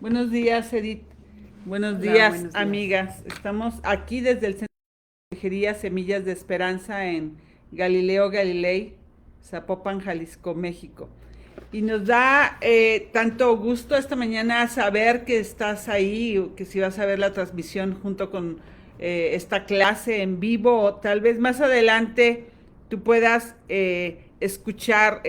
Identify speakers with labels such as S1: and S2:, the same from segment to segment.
S1: Buenos días, Edith. Buenos
S2: Hola,
S1: días,
S2: buenos días.
S1: amigas. Estamos aquí desde el Centro de Consejería Semillas de Esperanza en Galileo Galilei, Zapopan, Jalisco, México. Y nos da tanto gusto esta mañana saber que estás ahí, que si vas a ver la transmisión junto con esta clase en vivo, o tal vez más adelante tú puedas escuchar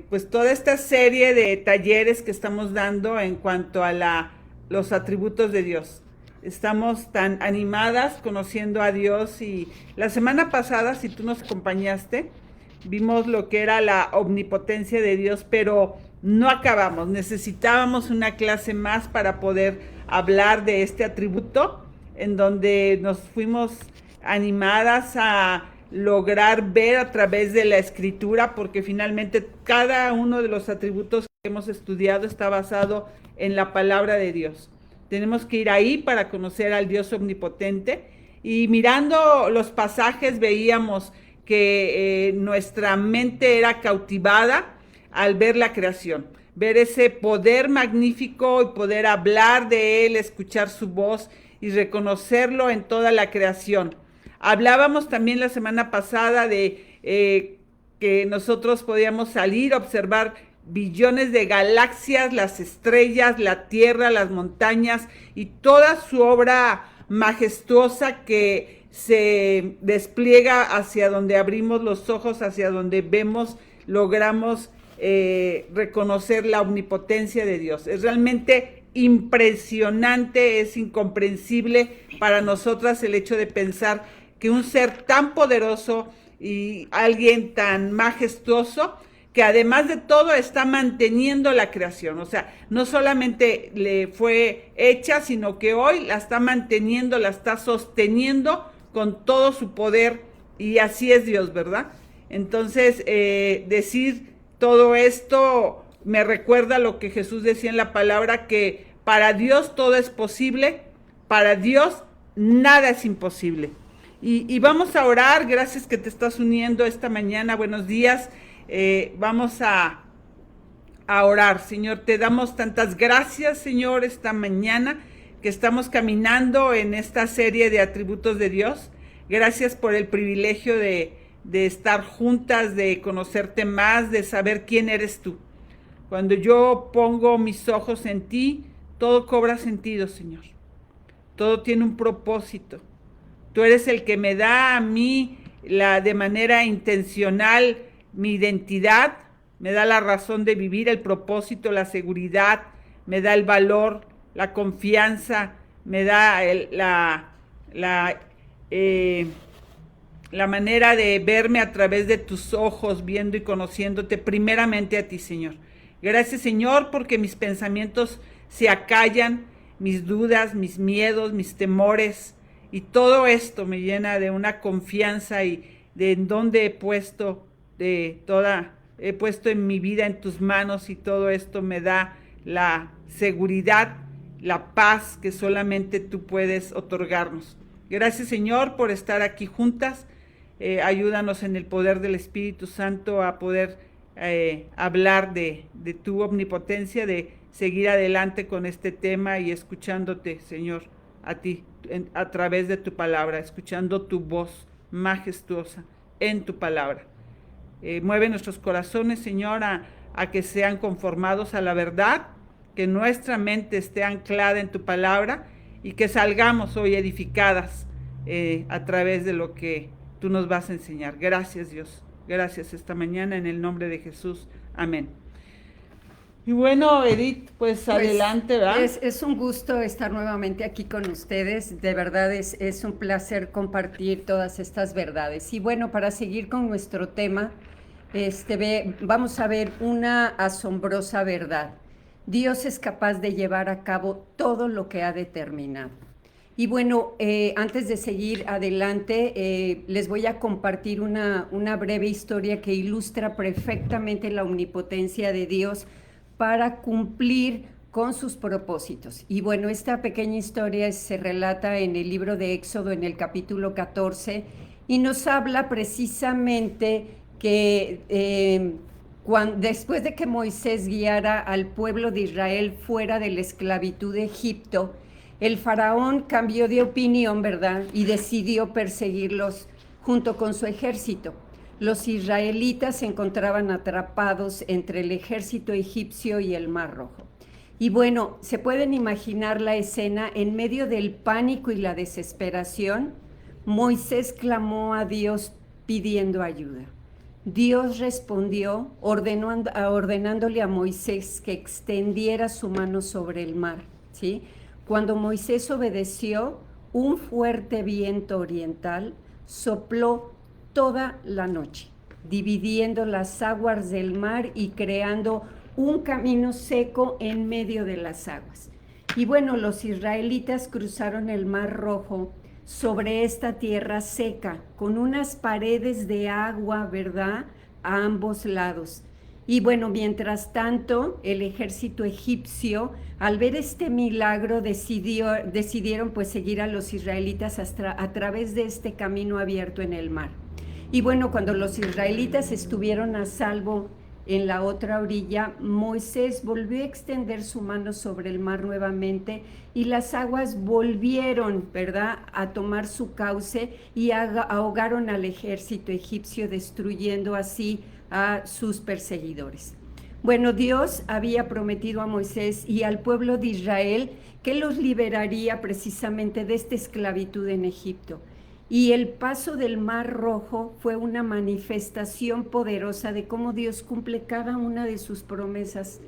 S1: pues toda esta serie de talleres que estamos dando en cuanto a los atributos de Dios. Estamos tan animadas conociendo a Dios y la semana pasada, si tú nos acompañaste, vimos lo que era la omnipotencia de Dios, pero no acabamos. Necesitábamos una clase más para poder hablar de este atributo, en donde nos fuimos animadas a lograr ver a través de la escritura, porque finalmente cada uno de los atributos que hemos estudiado está basado en la palabra de Dios. Tenemos que ir ahí para conocer al Dios omnipotente. Y mirando los pasajes veíamos que nuestra mente era cautivada al ver la creación, ver ese poder magnífico y poder hablar de él, escuchar su voz y reconocerlo en toda la creación. Hablábamos también la semana pasada de que nosotros podíamos salir a observar billones de galaxias, las estrellas, la tierra, las montañas y toda su obra majestuosa que se despliega hacia donde abrimos los ojos, hacia donde vemos, logramos reconocer la omnipotencia de Dios. Es realmente impresionante, es incomprensible para nosotras el hecho de pensar que un ser tan poderoso y alguien tan majestuoso, que además de todo está manteniendo la creación. O sea, no solamente le fue hecha, sino que hoy la está manteniendo, la está sosteniendo con todo su poder. Y así es Dios, ¿verdad? Entonces, decir todo esto me recuerda lo que Jesús decía en la palabra, que para Dios todo es posible, para Dios nada es imposible. Y vamos a orar, gracias que te estás uniendo esta mañana, buenos días. Vamos a orar. Señor, te damos tantas gracias, Señor, esta mañana que estamos caminando en esta serie de atributos de Dios. Gracias por el privilegio de estar juntas, de conocerte más, de saber quién eres tú. Cuando yo pongo mis ojos en ti, todo cobra sentido, Señor. Todo tiene un propósito. Tú eres el que me da a mí de manera intencional mi identidad, me da la razón de vivir, el propósito, la seguridad, me da el valor, la confianza, me da eh, la manera de verme a través de tus ojos, viendo y conociéndote primeramente a ti, Señor. Gracias, Señor, porque mis pensamientos se acallan, mis dudas, mis miedos, mis temores, y todo esto me llena de una confianza y de en dónde he puesto en mi vida en tus manos, y todo esto me da la seguridad, la paz que solamente tú puedes otorgarnos. Gracias, Señor, por estar aquí juntas. Ayúdanos en el poder del Espíritu Santo a poder hablar de tu omnipotencia, de seguir adelante con este tema y escuchándote, Señor, a ti, a través de tu palabra, escuchando tu voz majestuosa en tu palabra. Mueve nuestros corazones, Señor, a que sean conformados a la verdad, que nuestra mente esté anclada en tu palabra y que salgamos hoy edificadas a través de lo que tú nos vas a enseñar. Gracias, Dios. Gracias esta mañana en el nombre de Jesús. Amén. Y bueno, Edith, pues
S2: Pues
S1: adelante, ¿verdad?
S2: es un gusto estar nuevamente aquí con ustedes. De verdad es un placer compartir todas estas verdades. Y bueno, para seguir con nuestro tema, vamos a ver una asombrosa verdad. Dios es capaz de llevar a cabo todo lo que ha determinado. Y bueno, antes de seguir adelante, les voy a compartir una breve historia que ilustra perfectamente la omnipotencia de Dios para cumplir con sus propósitos. Y bueno, esta pequeña historia se relata en el libro de Éxodo, en el capítulo 14, y nos habla precisamente que después de que Moisés guiara al pueblo de Israel fuera de la esclavitud de Egipto, el faraón cambió de opinión, ¿verdad? Y decidió perseguirlos junto con su ejército. Los israelitas se encontraban atrapados entre el ejército egipcio y el Mar Rojo. Y bueno, se pueden imaginar la escena. En medio del pánico y la desesperación, Moisés clamó a Dios pidiendo ayuda. Dios respondió ordenándole a Moisés que extendiera su mano sobre el mar, ¿sí? Cuando Moisés obedeció, un fuerte viento oriental sopló toda la noche, dividiendo las aguas del mar y creando un camino seco en medio de las aguas. Y bueno, los israelitas cruzaron el Mar Rojo sobre esta tierra seca, con unas paredes de agua, ¿verdad?, a ambos lados. Y bueno, mientras tanto, el ejército egipcio, al ver este milagro, decidieron pues seguir a los israelitas a través de este camino abierto en el mar. Y bueno, cuando los israelitas estuvieron a salvo en la otra orilla, Moisés volvió a extender su mano sobre el mar nuevamente y las aguas volvieron, ¿verdad?, a tomar su cauce y ahogaron al ejército egipcio, destruyendo así a sus perseguidores. Bueno, Dios había prometido a Moisés y al pueblo de Israel que los liberaría precisamente de esta esclavitud en Egipto. Y el paso del Mar Rojo fue una manifestación poderosa de cómo Dios cumple cada una de sus promesas.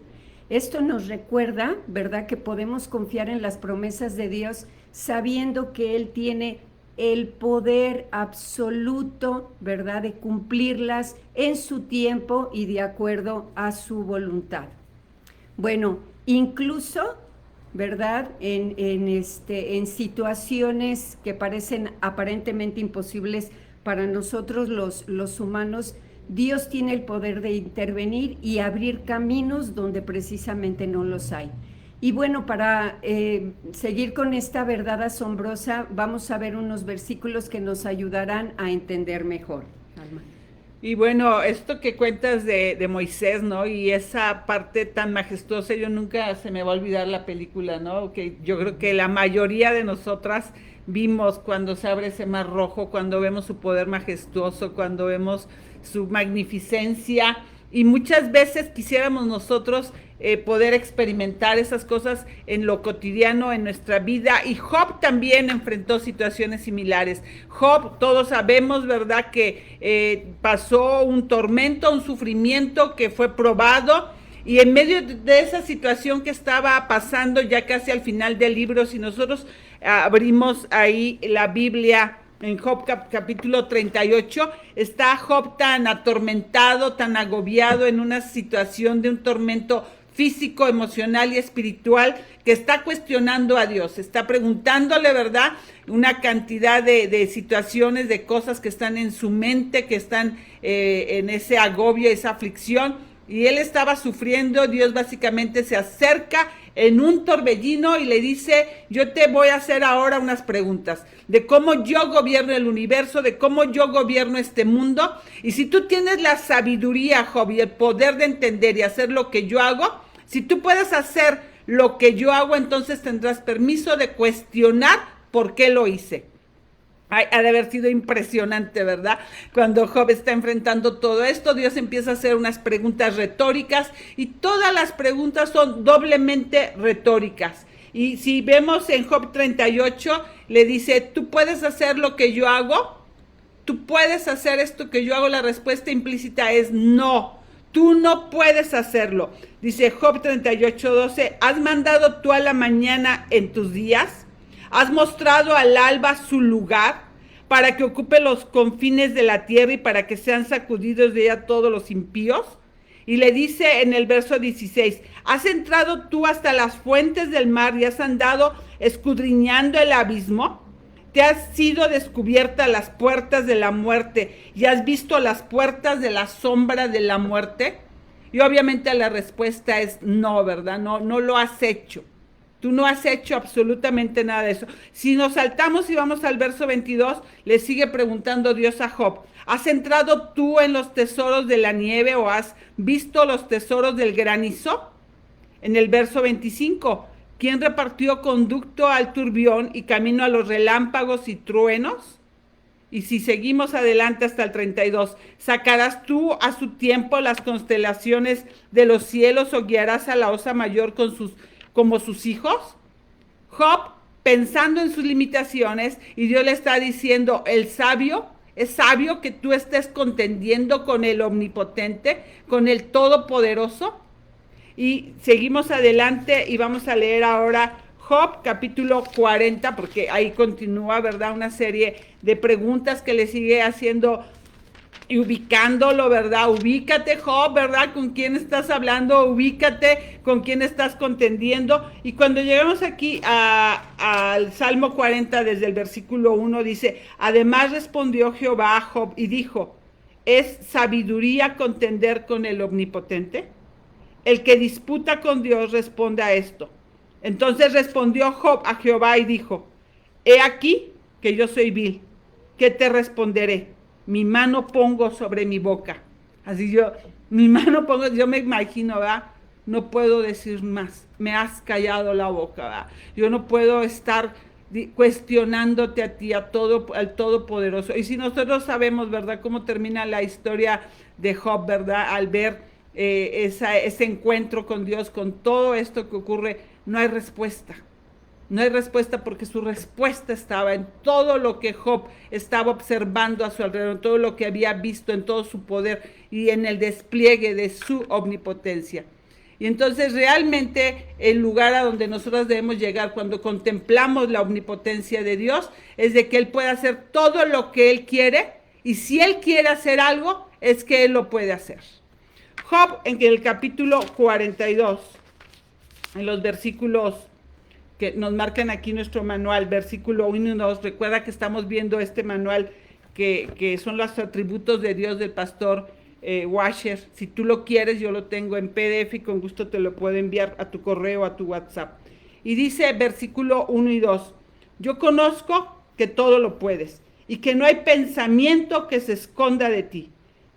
S2: Esto nos recuerda, ¿verdad?, que podemos confiar en las promesas de Dios sabiendo que Él tiene el poder absoluto, ¿verdad?, de cumplirlas en su tiempo y de acuerdo a su voluntad. Bueno, incluso, ¿verdad?, en situaciones que parecen aparentemente imposibles para nosotros los humanos, Dios tiene el poder de intervenir y abrir caminos donde precisamente no los hay. Y bueno, para seguir con esta verdad asombrosa, vamos a ver unos versículos que nos ayudarán a entender mejor. Alma.
S1: Y bueno, esto que cuentas de Moisés, ¿no? Y esa parte tan majestuosa, yo nunca se me va a olvidar la película, ¿no? Que yo creo que la mayoría de nosotras vimos cuando se abre ese mar rojo, cuando vemos su poder majestuoso, cuando vemos su magnificencia, y muchas veces quisiéramos nosotros poder experimentar esas cosas en lo cotidiano, en nuestra vida. Y Job también enfrentó situaciones similares. Job, todos sabemos, ¿verdad?, que pasó un tormento, un sufrimiento, que fue probado, y en medio de esa situación que estaba pasando, ya casi al final del libro, si nosotros abrimos ahí la Biblia, en Job capítulo 38, está Job tan atormentado, tan agobiado, en una situación de un tormento físico, emocional y espiritual, que está cuestionando a Dios, está preguntándole, ¿verdad?, una cantidad de situaciones, de cosas que están en su mente, que están en ese agobio, esa aflicción, y él estaba sufriendo. Dios básicamente se acerca en un torbellino y le dice: yo te voy a hacer ahora unas preguntas de cómo yo gobierno el universo, de cómo yo gobierno este mundo, y si tú tienes la sabiduría, Job, y el poder de entender y hacer lo que yo hago, si tú puedes hacer lo que yo hago, entonces tendrás permiso de cuestionar por qué lo hice. Ha de haber sido impresionante, ¿verdad? Cuando Job está enfrentando todo esto, Dios empieza a hacer unas preguntas retóricas, y todas las preguntas son doblemente retóricas. Y si vemos en Job 38, le dice: ¿tú puedes hacer lo que yo hago? ¿Tú puedes hacer esto que yo hago? La respuesta implícita es no. Tú no puedes hacerlo. Dice Job 38:12, ¿has mandado tú a la mañana en tus días? ¿Has mostrado al alba su lugar para que ocupe los confines de la tierra y para que sean sacudidos de ella todos los impíos? Y le dice en el verso 16, ¿has entrado tú hasta las fuentes del mar y has andado escudriñando el abismo? ¿Te has sido descubiertas las puertas de la muerte y has visto las puertas de la sombra de la muerte? Y obviamente la respuesta es no, ¿verdad? No lo has hecho. Tú no has hecho absolutamente nada de eso. Si nos saltamos y vamos al verso 22, le sigue preguntando Dios a Job: ¿Has entrado tú en los tesoros de la nieve o has visto los tesoros del granizo? En el verso 25, ¿quién repartió conducto al turbión y camino a los relámpagos y truenos? Y si seguimos adelante hasta el 32, ¿sacarás tú a su tiempo las constelaciones de los cielos o guiarás a la osa mayor como sus hijos? Job, pensando en sus limitaciones, y Dios le está diciendo, es sabio que tú estés contendiendo con el omnipotente, con el todopoderoso. Y seguimos adelante y vamos a leer ahora Job capítulo 40, porque ahí continúa, ¿verdad? Una serie de preguntas que le sigue haciendo y ubicándolo, ¿verdad? Ubícate, Job, ¿verdad? ¿Con quién estás hablando? Ubícate, ¿con quién estás contendiendo? Y cuando llegamos aquí al Salmo 40, desde el versículo 1, dice, además respondió Jehová a Job y dijo, ¿es sabiduría contender con el omnipotente? El que disputa con Dios responde a esto. Entonces respondió Job a Jehová y dijo, he aquí que yo soy vil, ¿qué te responderé? Mi mano pongo sobre mi boca. Así mi mano pongo, yo me imagino, ¿verdad? No puedo decir más, me has callado la boca, ¿verdad? Yo no puedo estar cuestionándote a ti, al Todopoderoso. Y si nosotros sabemos, ¿verdad?, cómo termina la historia de Job, ¿verdad?, al ver ese encuentro con Dios, con todo esto que ocurre, no hay respuesta. No hay respuesta porque su respuesta estaba en todo lo que Job estaba observando a su alrededor, en todo lo que había visto, en todo su poder y en el despliegue de su omnipotencia. Y entonces realmente el lugar a donde nosotros debemos llegar cuando contemplamos la omnipotencia de Dios es de que Él puede hacer todo lo que Él quiere, y si Él quiere hacer algo, es que Él lo puede hacer. Job, en el capítulo 42, en los versículos que nos marcan aquí nuestro manual, versículo 1 y 2, recuerda que estamos viendo este manual que son los atributos de Dios del pastor Washer. Si tú lo quieres, yo lo tengo en PDF y con gusto te lo puedo enviar a tu correo, a tu WhatsApp. Y dice versículo 1 y 2, yo conozco que todo lo puedes y que no hay pensamiento que se esconda de ti.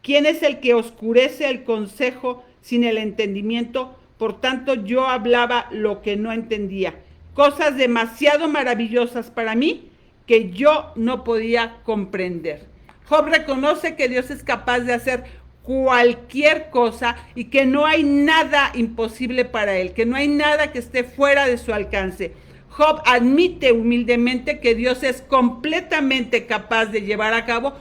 S1: ¿Quién es el que oscurece el consejo sin el entendimiento? Por tanto, yo hablaba lo que no entendía. Cosas demasiado maravillosas para mí que yo no podía comprender. Job reconoce que Dios es capaz de hacer cualquier cosa y que no hay nada imposible para él, que no hay nada que esté fuera de su alcance. Job admite humildemente que Dios es completamente capaz de llevar a cabo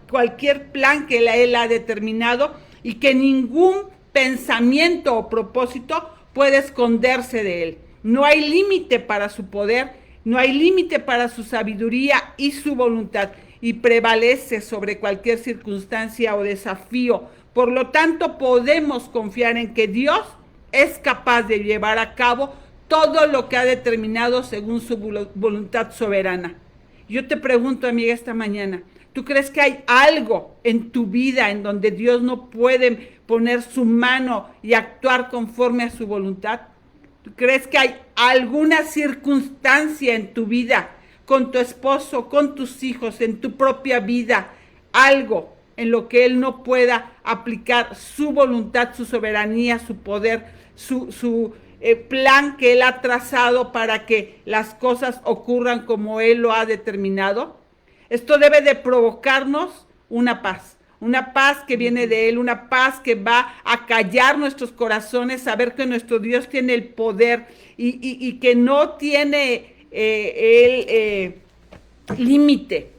S1: cualquier plan que él ha determinado y que ningún pensamiento o propósito puede esconderse de él. No hay límite para su poder, no hay límite para su sabiduría y su voluntad, y prevalece sobre cualquier circunstancia o desafío. Por lo tanto, podemos confiar en que Dios es capaz de llevar a cabo todo lo que ha determinado según su voluntad soberana. Yo te pregunto, amiga, esta mañana, ¿tú crees que hay algo en tu vida en donde Dios no puede poner su mano y actuar conforme a su voluntad? ¿Tú crees que hay alguna circunstancia en tu vida, con tu esposo, con tus hijos, en tu propia vida, algo en lo que Él no pueda aplicar su voluntad, su soberanía, su poder, su plan que Él ha trazado para que las cosas ocurran como Él lo ha determinado? Esto debe de provocarnos una paz que viene de Él, una paz que va a callar nuestros corazones, saber que nuestro Dios tiene el poder y que no tiene límite,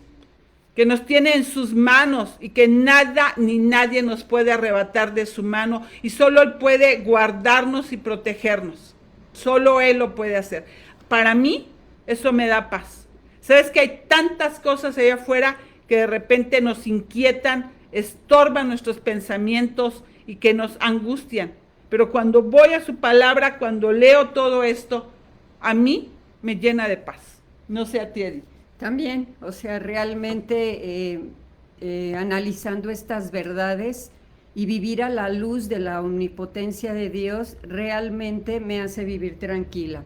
S1: que nos tiene en sus manos y que nada ni nadie nos puede arrebatar de su mano, y solo Él puede guardarnos y protegernos. Solo Él lo puede hacer. Para mí, eso me da paz. ¿Sabes que hay tantas cosas allá afuera que de repente nos inquietan, estorban nuestros pensamientos y que nos angustian? Pero cuando voy a su palabra, cuando leo todo esto, a mí me llena de paz. No sé a ti, Edith.
S2: También, o sea, realmente analizando estas verdades y vivir a la luz de la omnipotencia de Dios realmente me hace vivir tranquila.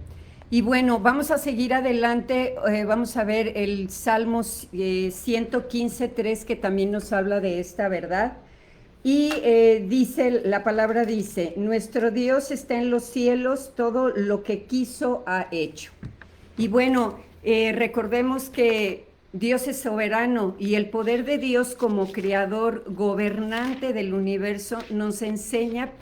S2: Y bueno, vamos a seguir adelante, vamos a ver el Salmo 115:3, que también nos habla de esta verdad. Y dice, la palabra dice, nuestro Dios está en los cielos, todo lo que quiso ha hecho. Y bueno, recordemos que Dios es soberano y el poder de Dios como creador, gobernante del universo, nos enseña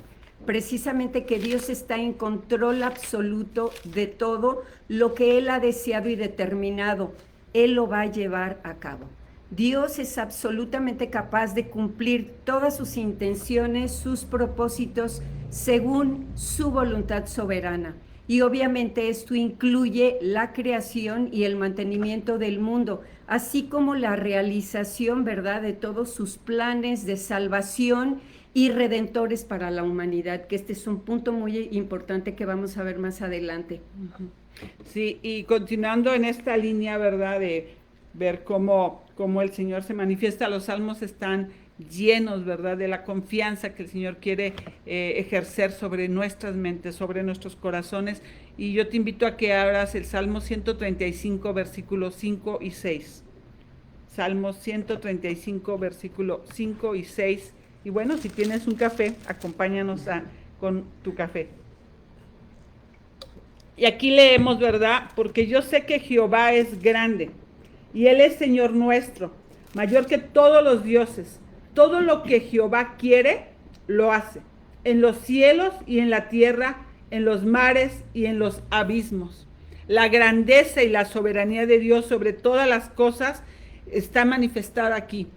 S2: precisamente que Dios está en control absoluto de todo lo que Él ha deseado y determinado. Él lo va a llevar a cabo. Dios es absolutamente capaz de cumplir todas sus intenciones, sus propósitos, según su voluntad soberana. Y obviamente esto incluye la creación y el mantenimiento del mundo, así como la realización, ¿verdad?, de todos sus planes de salvación y redentores para la humanidad, que este es un punto muy importante que vamos a ver más adelante.
S1: Sí, y continuando en esta línea, ¿verdad?, de ver cómo el Señor se manifiesta, los salmos están llenos, ¿verdad?, de la confianza que el Señor quiere ejercer sobre nuestras mentes, sobre nuestros corazones. Y yo te invito a que abras el Salmo 135, versículos 5 y 6. Salmo 135, versículo 5 y 6. Y bueno, si tienes un café, acompáñanos con tu café. Y aquí leemos, ¿verdad? Porque yo sé que Jehová es grande, y Él es Señor nuestro, mayor que todos los dioses. Todo lo que Jehová quiere, lo hace, en los cielos y en la tierra, en los mares y en los abismos. La grandeza y la soberanía de Dios sobre todas las cosas está manifestada aquí.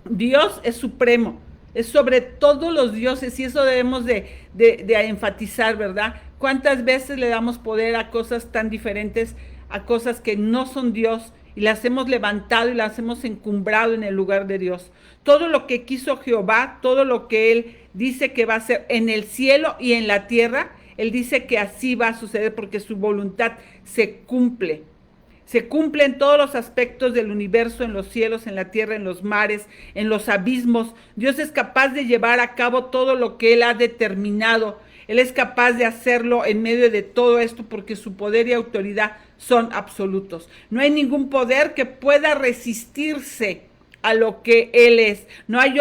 S1: Dios es supremo, es sobre todos los dioses, y eso debemos de enfatizar, ¿verdad? ¿Cuántas veces le damos poder a cosas tan diferentes, a cosas que no son Dios, y las hemos levantado y las hemos encumbrado en el lugar de Dios? Todo lo que quiso Jehová, todo lo que Él dice que va a hacer en el cielo y en la tierra, Él dice que así va a suceder porque su voluntad se cumple. Se cumple en todos los aspectos del universo, en los cielos, en la tierra, en los mares, en los abismos. Dios es capaz de llevar a cabo todo lo que Él ha determinado. Él es capaz de hacerlo en medio de todo esto porque su poder y autoridad son absolutos. No hay ningún poder que pueda resistirse a lo que Él es. No hay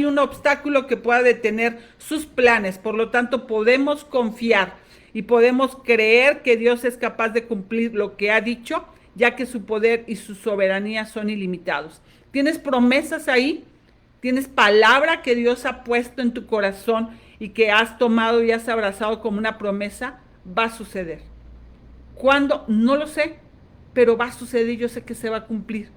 S1: un obstáculo que pueda detener sus planes. Por lo tanto, podemos confiar y podemos creer que Dios es capaz de cumplir lo que ha dicho, ya que su poder y su soberanía son ilimitados. ¿Tienes promesas ahí? ¿Tienes palabra que Dios ha puesto en tu corazón y que has tomado y has abrazado como una promesa? Va a suceder. ¿Cuándo? No lo sé, pero va a suceder y yo sé que se va a cumplir.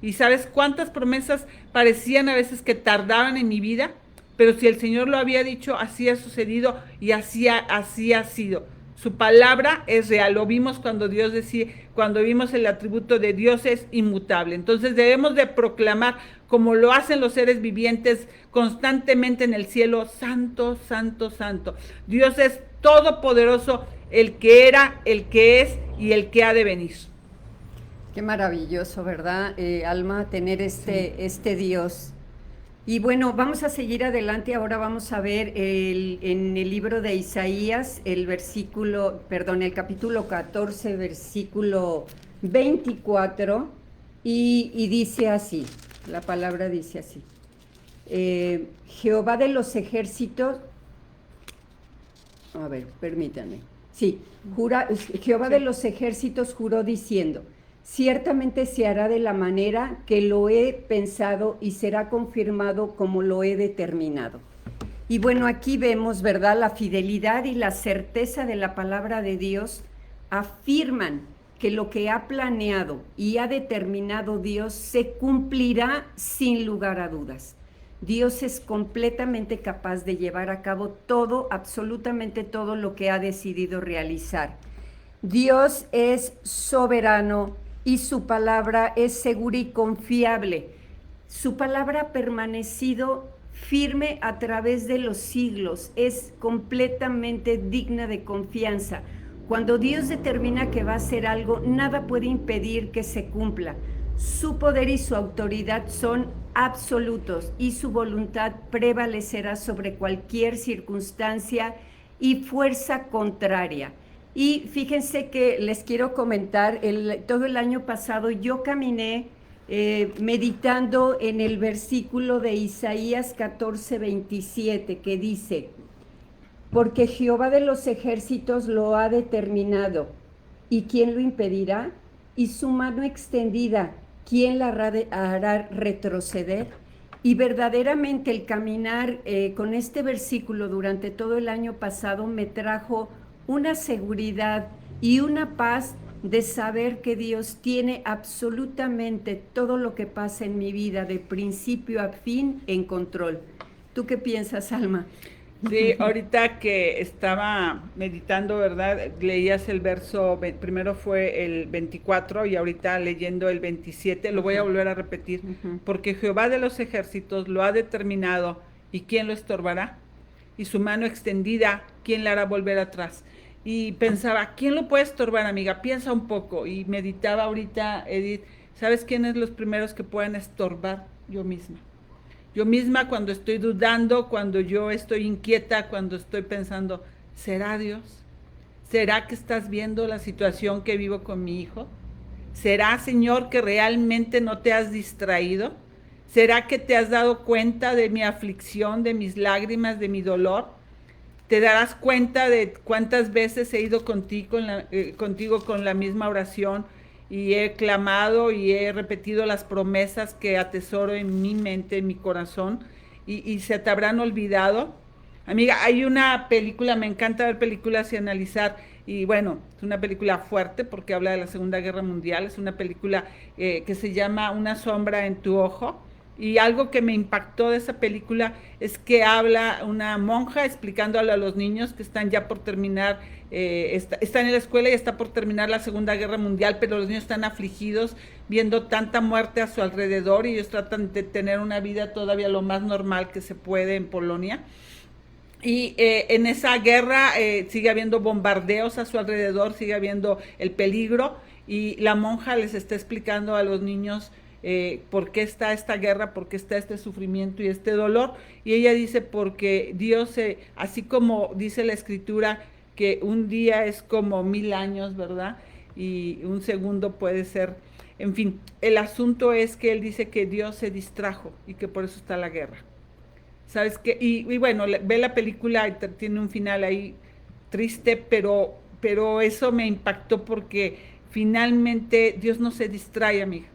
S1: ¿Y sabes cuántas promesas parecían a veces que tardaban en mi vida? Pero si el Señor lo había dicho, así ha sucedido y así ha sido. Su palabra es real. Lo vimos cuando Dios decía, cuando vimos el atributo de Dios es inmutable. Entonces debemos de proclamar, como lo hacen los seres vivientes constantemente en el cielo: santo, santo, santo. Dios es todopoderoso, el que era, el que es y el que ha de venir.
S2: Qué maravilloso, ¿verdad, Alma, tener este Dios? Y bueno, vamos a seguir adelante. Ahora vamos a ver en el libro de Isaías, el capítulo 14, versículo 24, y dice así, la palabra dice así: Jehová de los ejércitos, a ver, permítanme, sí, Jehová de los ejércitos juró diciendo: ciertamente se hará de la manera que lo he pensado y será confirmado como lo he determinado. Y bueno, aquí vemos, ¿verdad?, la fidelidad y la certeza de la palabra de Dios afirman que lo que ha planeado y ha determinado Dios se cumplirá sin lugar a dudas. Dios es completamente capaz de llevar a cabo todo, absolutamente todo lo que ha decidido realizar. Dios es soberano y su palabra es segura y confiable. Su palabra ha permanecido firme a través de los siglos, es completamente digna de confianza. Cuando Dios determina que va a hacer algo, nada puede impedir que se cumpla. Su poder y su autoridad son absolutos y su voluntad prevalecerá sobre cualquier circunstancia y fuerza contraria. Y fíjense que les quiero comentar, todo el año pasado yo caminé meditando en el versículo de Isaías 14:27, que dice: porque Jehová de los ejércitos lo ha determinado, ¿y quién lo impedirá? Y su mano extendida, ¿quién la hará retroceder? Y verdaderamente el caminar con este versículo durante todo el año pasado me trajo una seguridad y una paz de saber que Dios tiene absolutamente todo lo que pasa en mi vida, de principio a fin, en control. ¿Tú qué piensas, Alma?
S1: Sí, ahorita que estaba meditando, ¿verdad? Leías el verso, primero fue el 24 y ahorita leyendo el 27, lo voy a volver a repetir, porque Jehová de los ejércitos lo ha determinado, ¿y quién lo estorbará? Y su mano extendida, ¿quién la hará volver atrás? Y pensaba, ¿quién lo puede estorbar, amiga? Piensa un poco. Y meditaba ahorita, Edith, ¿sabes quiénes los primeros que pueden estorbar? Yo misma. Yo misma, cuando estoy dudando, cuando yo estoy inquieta, cuando estoy pensando, ¿será Dios? ¿Será que estás viendo la situación que vivo con mi hijo? ¿Será, Señor, que realmente no te has distraído? ¿Será que te has dado cuenta de mi aflicción, de mis lágrimas, de mi dolor? Te darás cuenta de cuántas veces he ido contigo con la misma oración y he clamado y he repetido las promesas que atesoro en mi mente, en mi corazón, y se te habrán olvidado. Amiga, hay una película, me encanta ver películas y analizar, y bueno, es una película fuerte porque habla de la Segunda Guerra Mundial, es una película que se llama Una sombra en tu ojo, y algo que me impactó de esa película es que habla una monja explicándole a los niños que están ya por terminar, están en la escuela y está por terminar la Segunda Guerra Mundial, pero los niños están afligidos viendo tanta muerte a su alrededor y ellos tratan de tener una vida todavía lo más normal que se puede en Polonia. Y en esa guerra sigue habiendo bombardeos a su alrededor, sigue habiendo el peligro, y la monja les está explicando a los niños por qué está esta guerra, por qué está este sufrimiento y este dolor. Y ella dice, porque Dios, así como dice la Escritura, que un día es como 1000 años, ¿verdad? Y un segundo puede ser, en fin, el asunto es que él dice que Dios se distrajo y que por eso está la guerra. ¿Sabes qué? Y bueno, ve la película y tiene un final ahí triste, pero eso me impactó porque finalmente Dios no se distrae, amiga.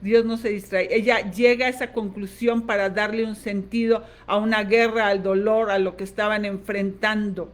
S1: Dios no se distrae. Ella llega a esa conclusión para darle un sentido a una guerra, al dolor, a lo que estaban enfrentando.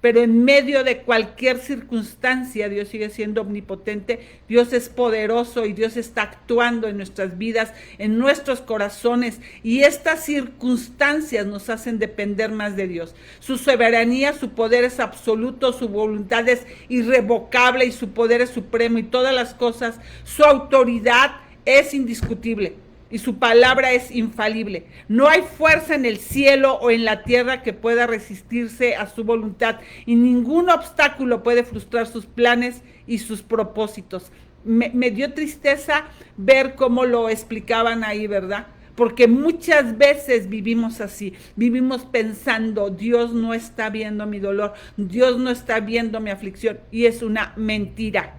S1: Pero en medio de cualquier circunstancia, Dios sigue siendo omnipotente, Dios es poderoso y Dios está actuando en nuestras vidas, en nuestros corazones. Y estas circunstancias nos hacen depender más de Dios. Su soberanía, su poder es absoluto, su voluntad es irrevocable y su poder es supremo y todas las cosas, su autoridad es indiscutible y su palabra es infalible. No hay fuerza en el cielo o en la tierra que pueda resistirse a su voluntad y ningún obstáculo puede frustrar sus planes y sus propósitos. Me dio tristeza ver cómo lo explicaban ahí, ¿verdad? Porque muchas veces vivimos así, vivimos pensando, Dios no está viendo mi dolor, Dios no está viendo mi aflicción, y es una mentira.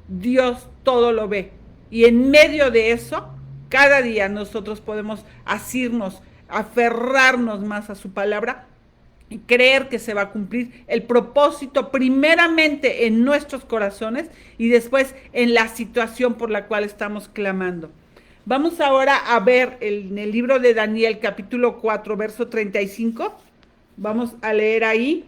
S1: Dios todo lo ve. Y en medio de eso, cada día nosotros podemos asirnos, aferrarnos más a su palabra y creer que se va a cumplir el propósito primeramente en nuestros corazones y después en la situación por la cual estamos clamando. Vamos ahora a ver en el libro de Daniel, capítulo 4, verso 35. Vamos a leer ahí.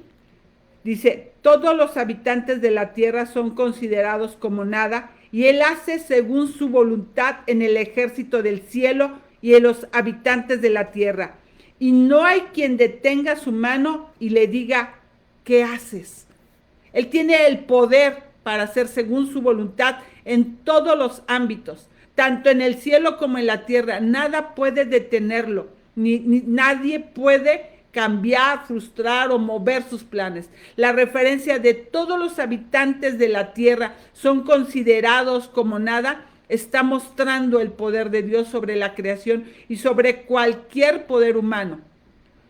S1: Dice, todos los habitantes de la tierra son considerados como nada, y él hace según su voluntad en el ejército del cielo y en los habitantes de la tierra. Y no hay quien detenga su mano y le diga, ¿qué haces? Él tiene el poder para hacer según su voluntad en todos los ámbitos, tanto en el cielo como en la tierra. Nada puede detenerlo, ni nadie puede cambiar, frustrar o mover sus planes. La referencia de todos los habitantes de la tierra son considerados como nada está mostrando el poder de Dios sobre la creación y sobre cualquier poder humano.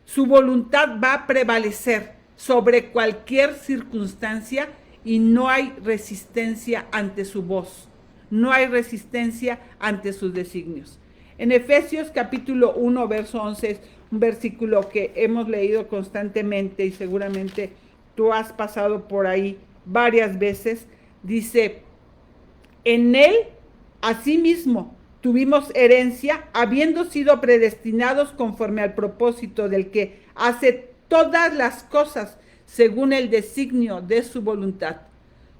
S1: Su voluntad va a prevalecer sobre cualquier circunstancia y no hay resistencia ante su voz, no hay resistencia ante sus designios. En Efesios capítulo 1, verso 11, es un versículo que hemos leído constantemente y seguramente tú has pasado por ahí varias veces. Dice, en él, asimismo, tuvimos herencia, habiendo sido predestinados conforme al propósito del que hace todas las cosas según el designio de su voluntad.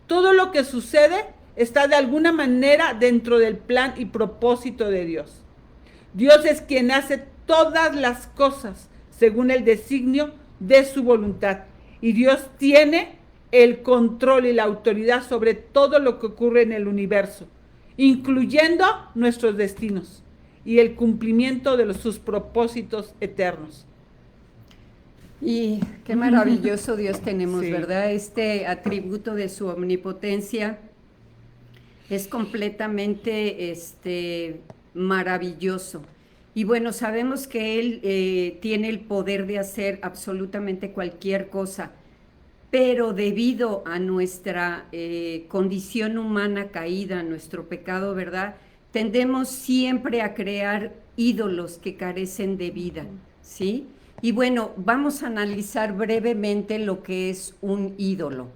S1: Todo lo que sucede está de alguna manera dentro del plan y propósito de Dios. Dios es quien hace todas las cosas según el designio de su voluntad. Y Dios tiene el control y la autoridad sobre todo lo que ocurre en el universo, incluyendo nuestros destinos y el cumplimiento de sus propósitos eternos.
S2: Y qué maravilloso Dios tenemos,
S1: Sí.
S2: ¿verdad? Este atributo de su omnipotencia es completamente maravilloso. Y bueno, sabemos que Él tiene el poder de hacer absolutamente cualquier cosa, pero debido a nuestra condición humana caída, nuestro pecado, ¿verdad? Tendemos siempre a crear ídolos que carecen de vida, ¿sí? Y bueno, vamos a analizar brevemente lo que es un ídolo,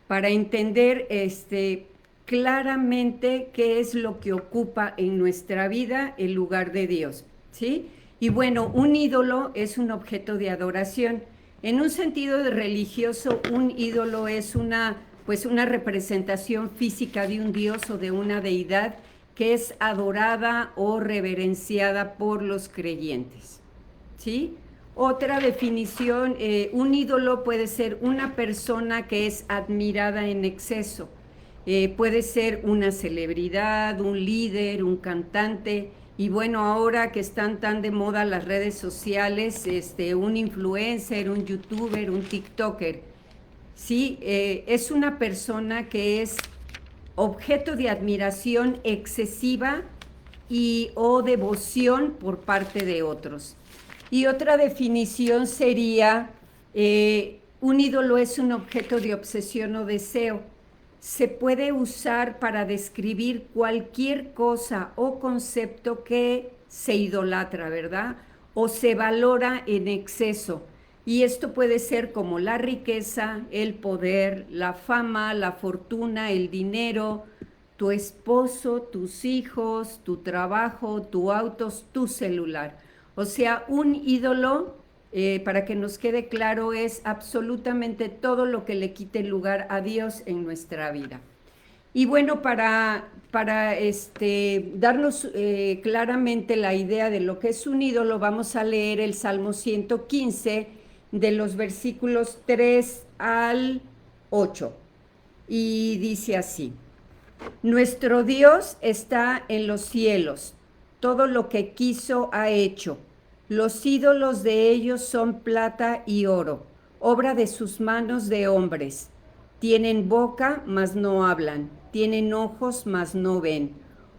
S2: para entender claramente qué es lo que ocupa en nuestra vida el lugar de Dios, ¿sí? Y bueno, un ídolo es un objeto de adoración. En un sentido religioso, un ídolo es una representación física de un dios o de una deidad que es adorada o reverenciada por los creyentes, ¿sí? Otra definición, un ídolo puede ser una persona que es admirada en exceso. Puede ser una celebridad, un líder, un cantante, y bueno, ahora que están tan de moda las redes sociales, un influencer, un youtuber, un tiktoker, sí, es una persona que es objeto de admiración excesiva o devoción por parte de otros. Y otra definición sería, un ídolo es un objeto de obsesión o deseo. Se puede usar para describir cualquier cosa o concepto que se idolatra, ¿verdad? O se valora en exceso. Y esto puede ser como la riqueza, el poder, la fama, la fortuna, el dinero, tu esposo, tus hijos, tu trabajo, tu auto, tu celular. O sea, un ídolo, para que nos quede claro, es absolutamente todo lo que le quite lugar a Dios en nuestra vida. Y bueno, para darnos claramente la idea de lo que es un ídolo, vamos a leer el Salmo 115 de los versículos 3 al 8. Y dice así: nuestro Dios está en los cielos, todo lo que quiso ha hecho. Los ídolos de ellos son plata y oro, obra de sus manos de hombres. Tienen boca, mas no hablan. Tienen ojos, mas no ven.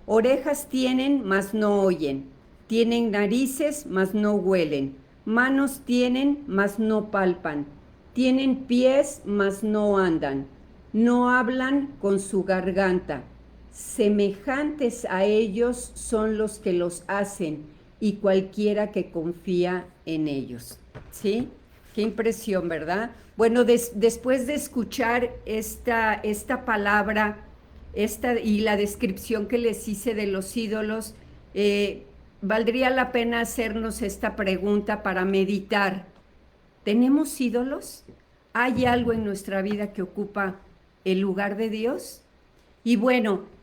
S2: Orejas tienen, mas no oyen. Tienen narices, mas no huelen. Manos tienen, mas no palpan. Tienen pies, mas no andan. No hablan con su garganta. Semejantes a ellos son los que los hacen, y cualquiera que confía en ellos. ¿Sí? Qué impresión, ¿verdad? Bueno, después de escuchar esta palabra y la descripción que les hice de los ídolos, valdría la pena hacernos esta pregunta para meditar. ¿Tenemos ídolos? ¿Hay algo en nuestra vida que ocupa el lugar de Dios? Y bueno,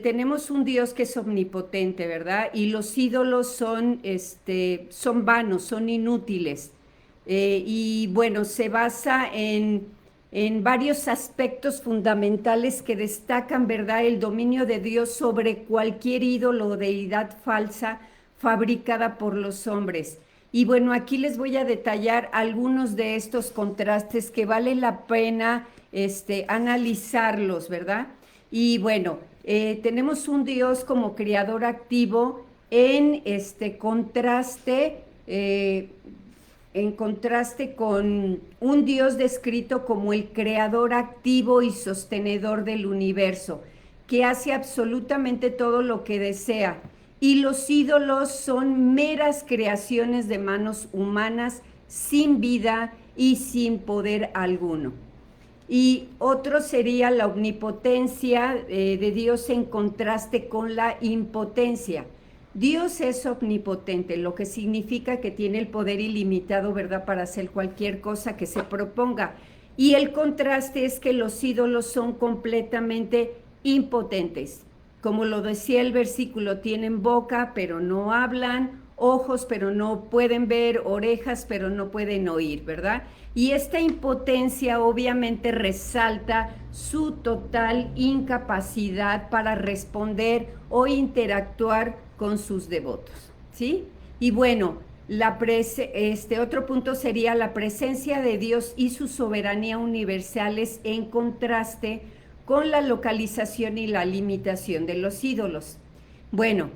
S2: tenemos un Dios que es omnipotente, ¿verdad? Y los ídolos son vanos, son inútiles. Y bueno, se basa en varios aspectos fundamentales que destacan, ¿verdad?, el dominio de Dios sobre cualquier ídolo o deidad falsa fabricada por los hombres. Y bueno, aquí les voy a detallar algunos de estos contrastes que vale la pena analizarlos, ¿verdad? Y bueno, tenemos un Dios como creador activo en contraste en contraste con un Dios descrito como el creador activo y sostenedor del universo, que hace absolutamente todo lo que desea. Y los ídolos son meras creaciones de manos humanas sin vida y sin poder alguno. Y otro sería la omnipotencia de Dios en contraste con la impotencia. Dios es omnipotente, lo que significa que tiene el poder ilimitado, ¿verdad?, para hacer cualquier cosa que se proponga. Y el contraste es que los ídolos son completamente impotentes. Como lo decía el versículo, tienen boca, pero no hablan, ojos, pero no pueden ver, orejas, pero no pueden oír, ¿verdad? Y esta impotencia obviamente resalta su total incapacidad para responder o interactuar con sus devotos, ¿sí? Y bueno, otro punto sería la presencia de Dios y su soberanía universales en contraste con la localización y la limitación de los ídolos. Bueno,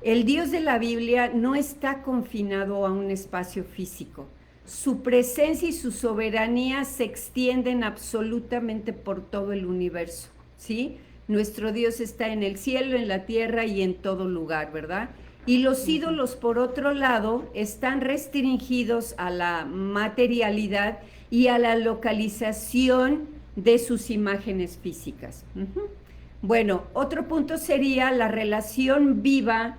S2: el Dios de la Biblia no está confinado a un espacio físico. Su presencia y su soberanía se extienden absolutamente por todo el universo, ¿sí? Nuestro Dios está en el cielo, en la tierra y en todo lugar, ¿verdad? Y los ídolos, por otro lado, están restringidos a la materialidad y a la localización de sus imágenes físicas. Bueno, otro punto sería la relación viva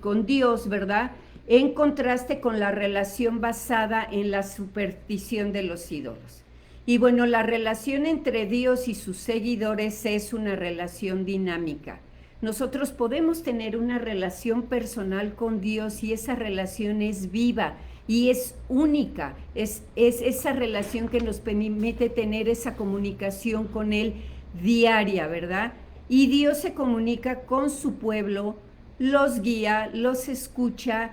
S2: con Dios, ¿verdad?, en contraste con la relación basada en la superstición de los ídolos. Y bueno, la relación entre Dios y sus seguidores es una relación dinámica. Nosotros podemos tener una relación personal con Dios y esa relación es viva y es única. Es esa relación que nos permite tener esa comunicación con Él diaria, ¿verdad? Y Dios se comunica con su pueblo, los guía, los escucha,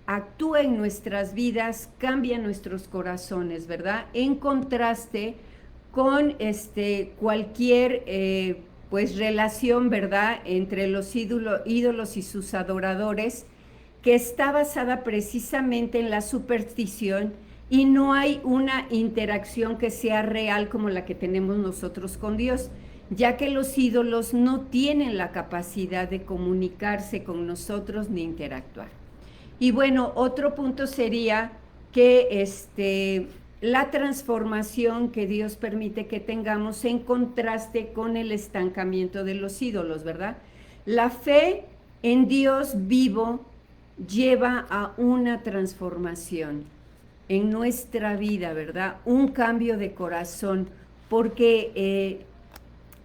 S2: actúa en nuestras vidas, cambia nuestros corazones, ¿verdad? En contraste con cualquier pues relación, ¿verdad?, entre los ídolos y sus adoradores, que está basada precisamente en la superstición y no hay una interacción que sea real como la que tenemos nosotros con Dios, ya que los ídolos no tienen la capacidad de comunicarse con nosotros ni interactuar. Y bueno, otro punto sería que la transformación que Dios permite que tengamos en contraste con el estancamiento de los ídolos, ¿verdad? La fe en Dios vivo lleva a una transformación en nuestra vida, ¿verdad? Un cambio de corazón, porque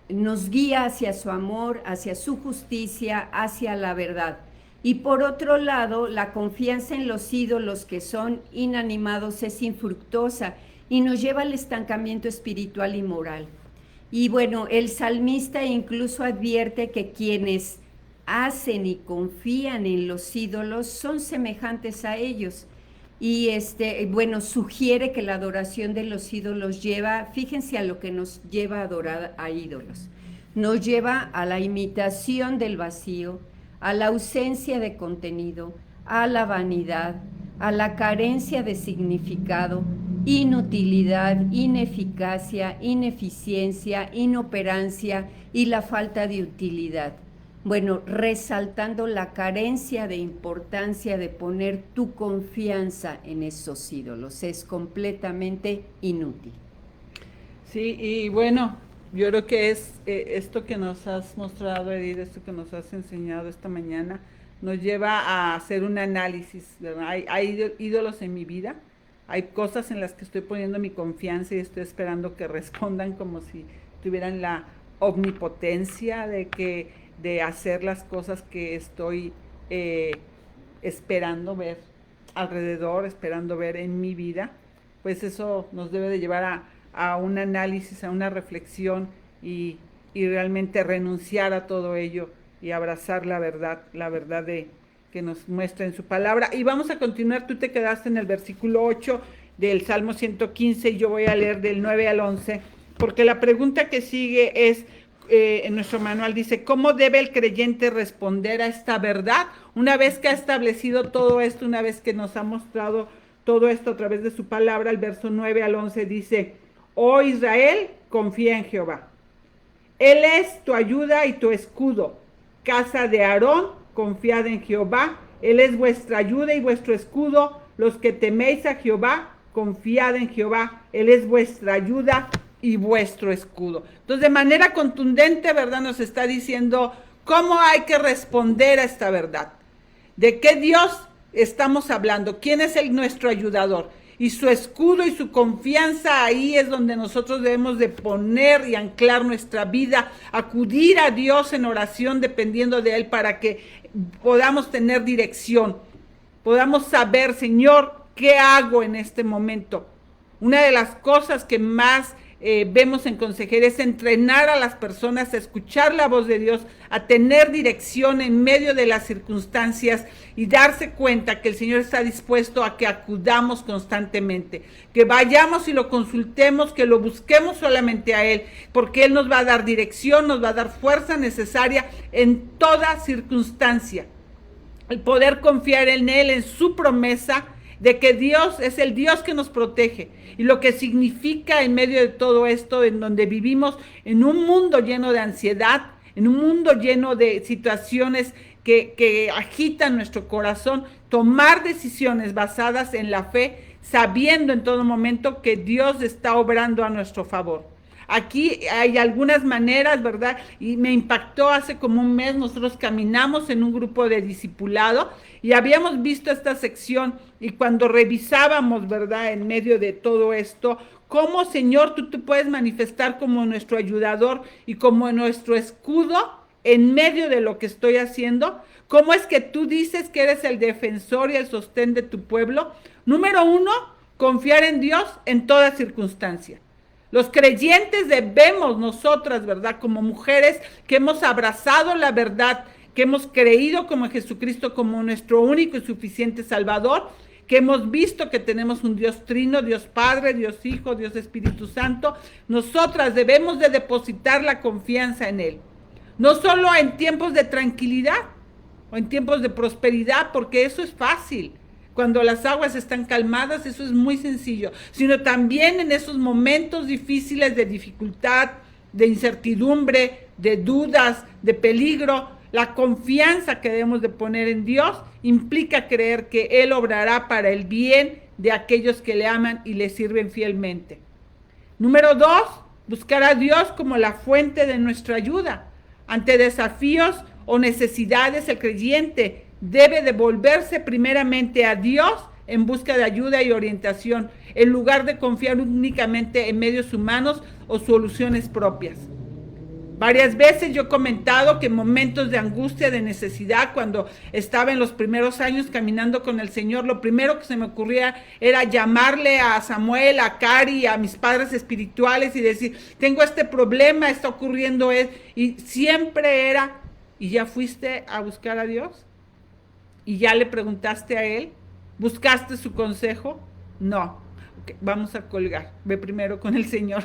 S2: nos guía hacia su amor, hacia su justicia, hacia la verdad. Y por otro lado, la confianza en los ídolos que son inanimados es infructuosa y nos lleva al estancamiento espiritual y moral. Y bueno, el salmista incluso advierte que quienes hacen y confían en los ídolos son semejantes a ellos. Y bueno, sugiere que la adoración de los ídolos lleva, fíjense a lo que nos lleva a adorar a ídolos. Nos lleva a la imitación del vacío, a la ausencia de contenido, a la vanidad, a la carencia de significado, inutilidad, ineficacia, ineficiencia, inoperancia y la falta de utilidad. Bueno, resaltando la carencia de importancia de poner tu confianza en esos ídolos, es completamente inútil.
S1: Sí, y bueno, yo creo que es esto que nos has mostrado, Edith, esto que nos has enseñado esta mañana, nos lleva a hacer un análisis, ¿verdad? Hay ídolos en mi vida, hay cosas en las que estoy poniendo mi confianza y estoy esperando que respondan como si tuvieran la omnipotencia de hacer las cosas que estoy esperando ver alrededor, esperando ver en mi vida. Pues eso nos debe de llevar a un análisis, a una reflexión y realmente renunciar a todo ello y abrazar la verdad que nos muestra en su palabra. Y vamos a continuar, tú te quedaste en el versículo 8 del Salmo 115 y yo voy a leer del 9 al 11, porque la pregunta que sigue es, en nuestro manual dice, ¿cómo debe el creyente responder a esta verdad? Una vez que ha establecido todo esto, una vez que nos ha mostrado todo esto a través de su palabra. El verso 9 al 11 dice: Oh Israel, confía en Jehová. Él es tu ayuda y tu escudo. Casa de Aarón, confiad en Jehová. Él es vuestra ayuda y vuestro escudo. Los que teméis a Jehová, confiad en Jehová. Él es vuestra ayuda y vuestro escudo. Entonces, de manera contundente, ¿verdad?, nos está diciendo cómo hay que responder a esta verdad. ¿De qué Dios estamos hablando? ¿Quién es nuestro ayudador? Y su escudo y su confianza, ahí es donde nosotros debemos de poner y anclar nuestra vida, acudir a Dios en oración dependiendo de Él para que podamos tener dirección, podamos saber, Señor, ¿qué hago en este momento? Una de las cosas que más vemos en consejería es entrenar a las personas a escuchar la voz de Dios, a tener dirección en medio de las circunstancias y darse cuenta que el Señor está dispuesto a que acudamos constantemente, que vayamos y lo consultemos, que lo busquemos solamente a Él, porque Él nos va a dar dirección, nos va a dar fuerza necesaria en toda circunstancia. El poder confiar en Él, en su promesa de que Dios es el Dios que nos protege, y lo que significa en medio de todo esto, en donde vivimos en un mundo lleno de ansiedad, en un mundo lleno de situaciones que agitan nuestro corazón, tomar decisiones basadas en la fe, sabiendo en todo momento que Dios está obrando a nuestro favor. Aquí hay algunas maneras, ¿verdad? Y me impactó hace como un mes, nosotros caminamos en un grupo de discipulado y habíamos visto esta sección, y cuando revisábamos, ¿verdad?, en medio de todo esto, cómo, Señor, tú te puedes manifestar como nuestro ayudador y como nuestro escudo en medio de lo que estoy haciendo. ¿Cómo es que tú dices que eres el defensor y el sostén de tu pueblo? Número 1, confiar en Dios en toda circunstancia. Los creyentes debemos nosotras, ¿verdad?, como mujeres que hemos abrazado la verdad, que hemos creído como en Jesucristo como nuestro único y suficiente Salvador, que hemos visto que tenemos un Dios trino, Dios Padre, Dios Hijo, Dios Espíritu Santo. Nosotras debemos de depositar la confianza en Él. No solo en tiempos de tranquilidad o en tiempos de prosperidad, porque eso es fácil. Cuando las aguas están calmadas, eso es muy sencillo, sino también en esos momentos difíciles de dificultad, de incertidumbre, de dudas, de peligro. La confianza que debemos de poner en Dios implica creer que Él obrará para el bien de aquellos que le aman y le sirven fielmente. Número 2, buscar a Dios como la fuente de nuestra ayuda. Ante desafíos o necesidades, el creyente debe de volverse primeramente a Dios en busca de ayuda y orientación, en lugar de confiar únicamente en medios humanos o soluciones propias. Varias veces yo he comentado que en momentos de angustia, de necesidad, cuando estaba en los primeros años caminando con el Señor, lo primero que se me ocurría era llamarle a Samuel, a Cari, a mis padres espirituales y decir, tengo este problema, está ocurriendo, y siempre era, ¿y ya fuiste a buscar a Dios? ¿Y ya le preguntaste a Él? ¿Buscaste su consejo? No. Okay, vamos a colgar. Ve primero con el Señor.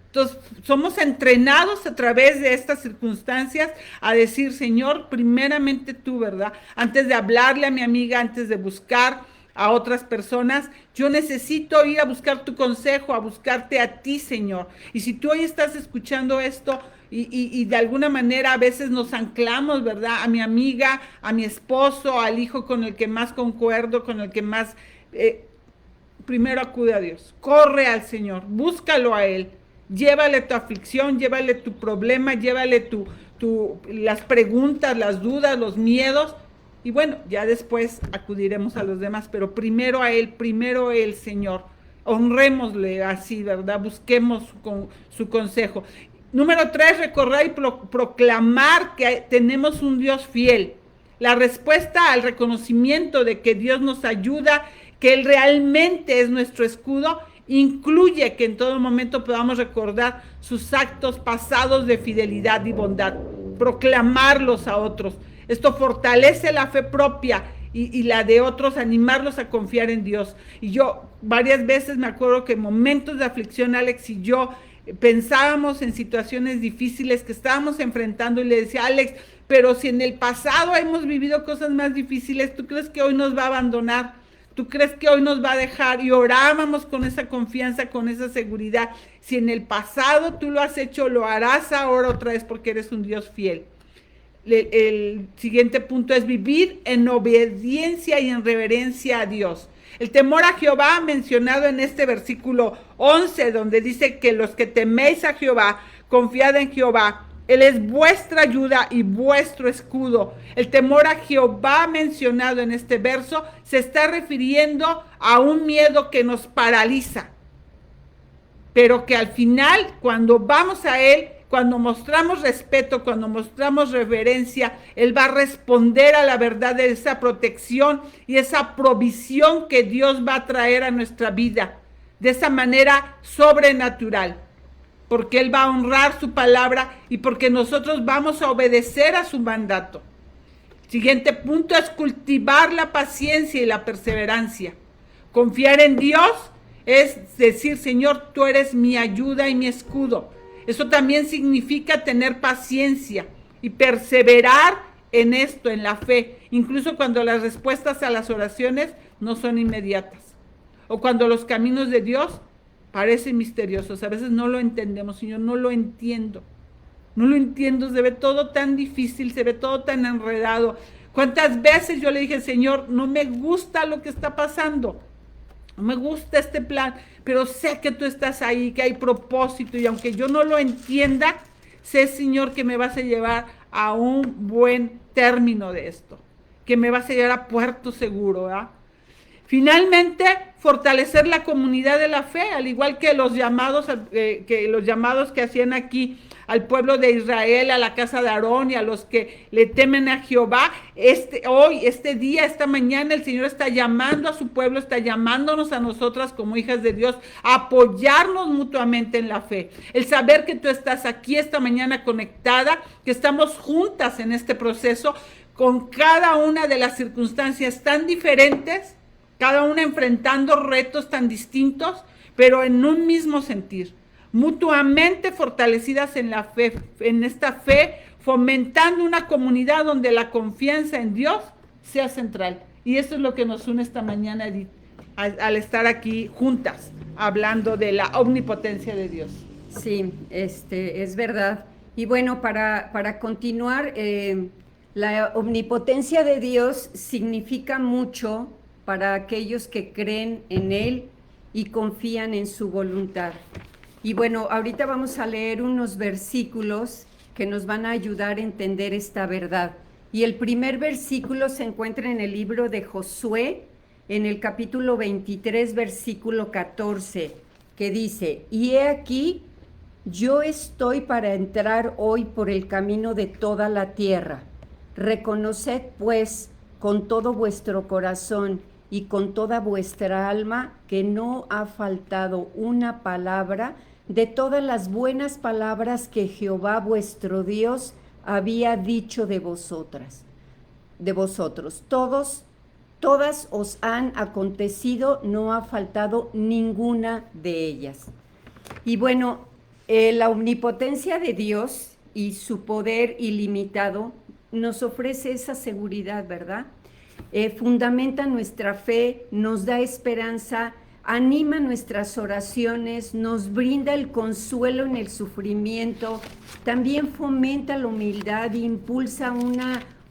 S1: Entonces, somos entrenados a través de estas circunstancias a decir, Señor, primeramente tú, ¿verdad? Antes de hablarle a mi amiga, antes de buscar a otras personas, yo necesito ir a buscar tu consejo, a buscarte a ti, Señor. Y si tú hoy estás escuchando esto y de alguna manera a veces nos anclamos, ¿verdad?, a mi amiga, a mi esposo, al hijo con el que más concuerdo, con el que más... primero acude a Dios, corre al Señor, búscalo a Él. Llévale tu aflicción, llévale tu problema, llévale las preguntas, las dudas, los miedos. Y bueno, ya después acudiremos a los demás, pero primero a Él, primero el Señor. Honrémosle así, ¿verdad? Busquemos su consejo. Número 3, recordar y proclamar que tenemos un Dios fiel. La respuesta al reconocimiento de que Dios nos ayuda, que Él realmente es nuestro escudo, incluye que en todo momento podamos recordar sus actos pasados de fidelidad y bondad, proclamarlos a otros. Esto fortalece la fe propia y la de otros, animarlos a confiar en Dios. Y yo varias veces me acuerdo que en momentos de aflicción, Alex y yo pensábamos en situaciones difíciles que estábamos enfrentando y le decía, Alex, pero si en el pasado hemos vivido cosas más difíciles, ¿tú crees que hoy nos va a abandonar? ¿Tú crees que hoy nos va a dejar? Y orábamos con esa confianza, con esa seguridad. Si en el pasado tú lo has hecho, lo harás ahora otra vez porque eres un Dios fiel. El siguiente punto es vivir en obediencia y en reverencia a Dios. El temor a Jehová, mencionado en este versículo 11, donde dice que los que teméis a Jehová, confiad en Jehová. Él es vuestra ayuda y vuestro escudo. El temor a Jehová mencionado en este verso se está refiriendo a un miedo que nos paraliza, pero que al final, cuando vamos a Él, cuando mostramos respeto, cuando mostramos reverencia, Él va a responder a la verdad de esa protección y esa provisión que Dios va a traer a nuestra vida, de esa manera sobrenatural, porque Él va a honrar su palabra y porque nosotros vamos a obedecer a su mandato. Siguiente punto es cultivar la paciencia y la perseverancia. Confiar en Dios es decir, Señor, tú eres mi ayuda y mi escudo. Eso también significa tener paciencia y perseverar en esto, en la fe, incluso cuando las respuestas a las oraciones no son inmediatas, o cuando los caminos de Dios parecen misteriosos. A veces no lo entendemos, Señor, no lo entiendo. No lo entiendo, se ve todo tan difícil, se ve todo tan enredado. ¿Cuántas veces yo le dije, Señor, no me gusta lo que está pasando? No me gusta este plan, pero sé que tú estás ahí, que hay propósito, y aunque yo no lo entienda, sé, Señor, que me vas a llevar a un buen término de esto, que me vas a llevar a puerto seguro, ¿verdad? Finalmente, fortalecer la comunidad de la fe, al igual que los llamados que hacían aquí al pueblo de Israel, a la casa de Aarón y a los que le temen a Jehová. Este día, esta mañana, el Señor está llamando a su pueblo, está llamándonos a nosotras como hijas de Dios a apoyarnos mutuamente en la fe. El saber que tú estás aquí esta mañana conectada, que estamos juntas en este proceso, con cada una de las circunstancias tan diferentes, cada una enfrentando retos tan distintos, pero en un mismo sentir, mutuamente fortalecidas en la fe, en esta fe, fomentando una comunidad donde la confianza en Dios sea central. Y eso es lo que nos une esta mañana, Edith, al estar aquí juntas, hablando de la omnipotencia de Dios.
S2: Sí, es verdad. Y bueno, para continuar, la omnipotencia de Dios significa mucho para aquellos que creen en Él y confían en su voluntad. Y bueno, ahorita vamos a leer unos versículos que nos van a ayudar a entender esta verdad. Y el primer versículo se encuentra en el libro de Josué, en el capítulo 23, versículo 14, que dice: y he aquí, yo estoy para entrar hoy por el camino de toda la tierra. Reconoced pues con todo vuestro corazón y con toda vuestra alma que no ha faltado una palabra de todas las buenas palabras que Jehová vuestro Dios había dicho de vosotros. Todas os han acontecido, no ha faltado ninguna de ellas. Y bueno, la omnipotencia de Dios y su poder ilimitado nos ofrece esa seguridad, ¿verdad? Fundamenta nuestra fe, nos da esperanza, anima nuestras oraciones, nos brinda el consuelo en el sufrimiento, también fomenta la humildad, impulsa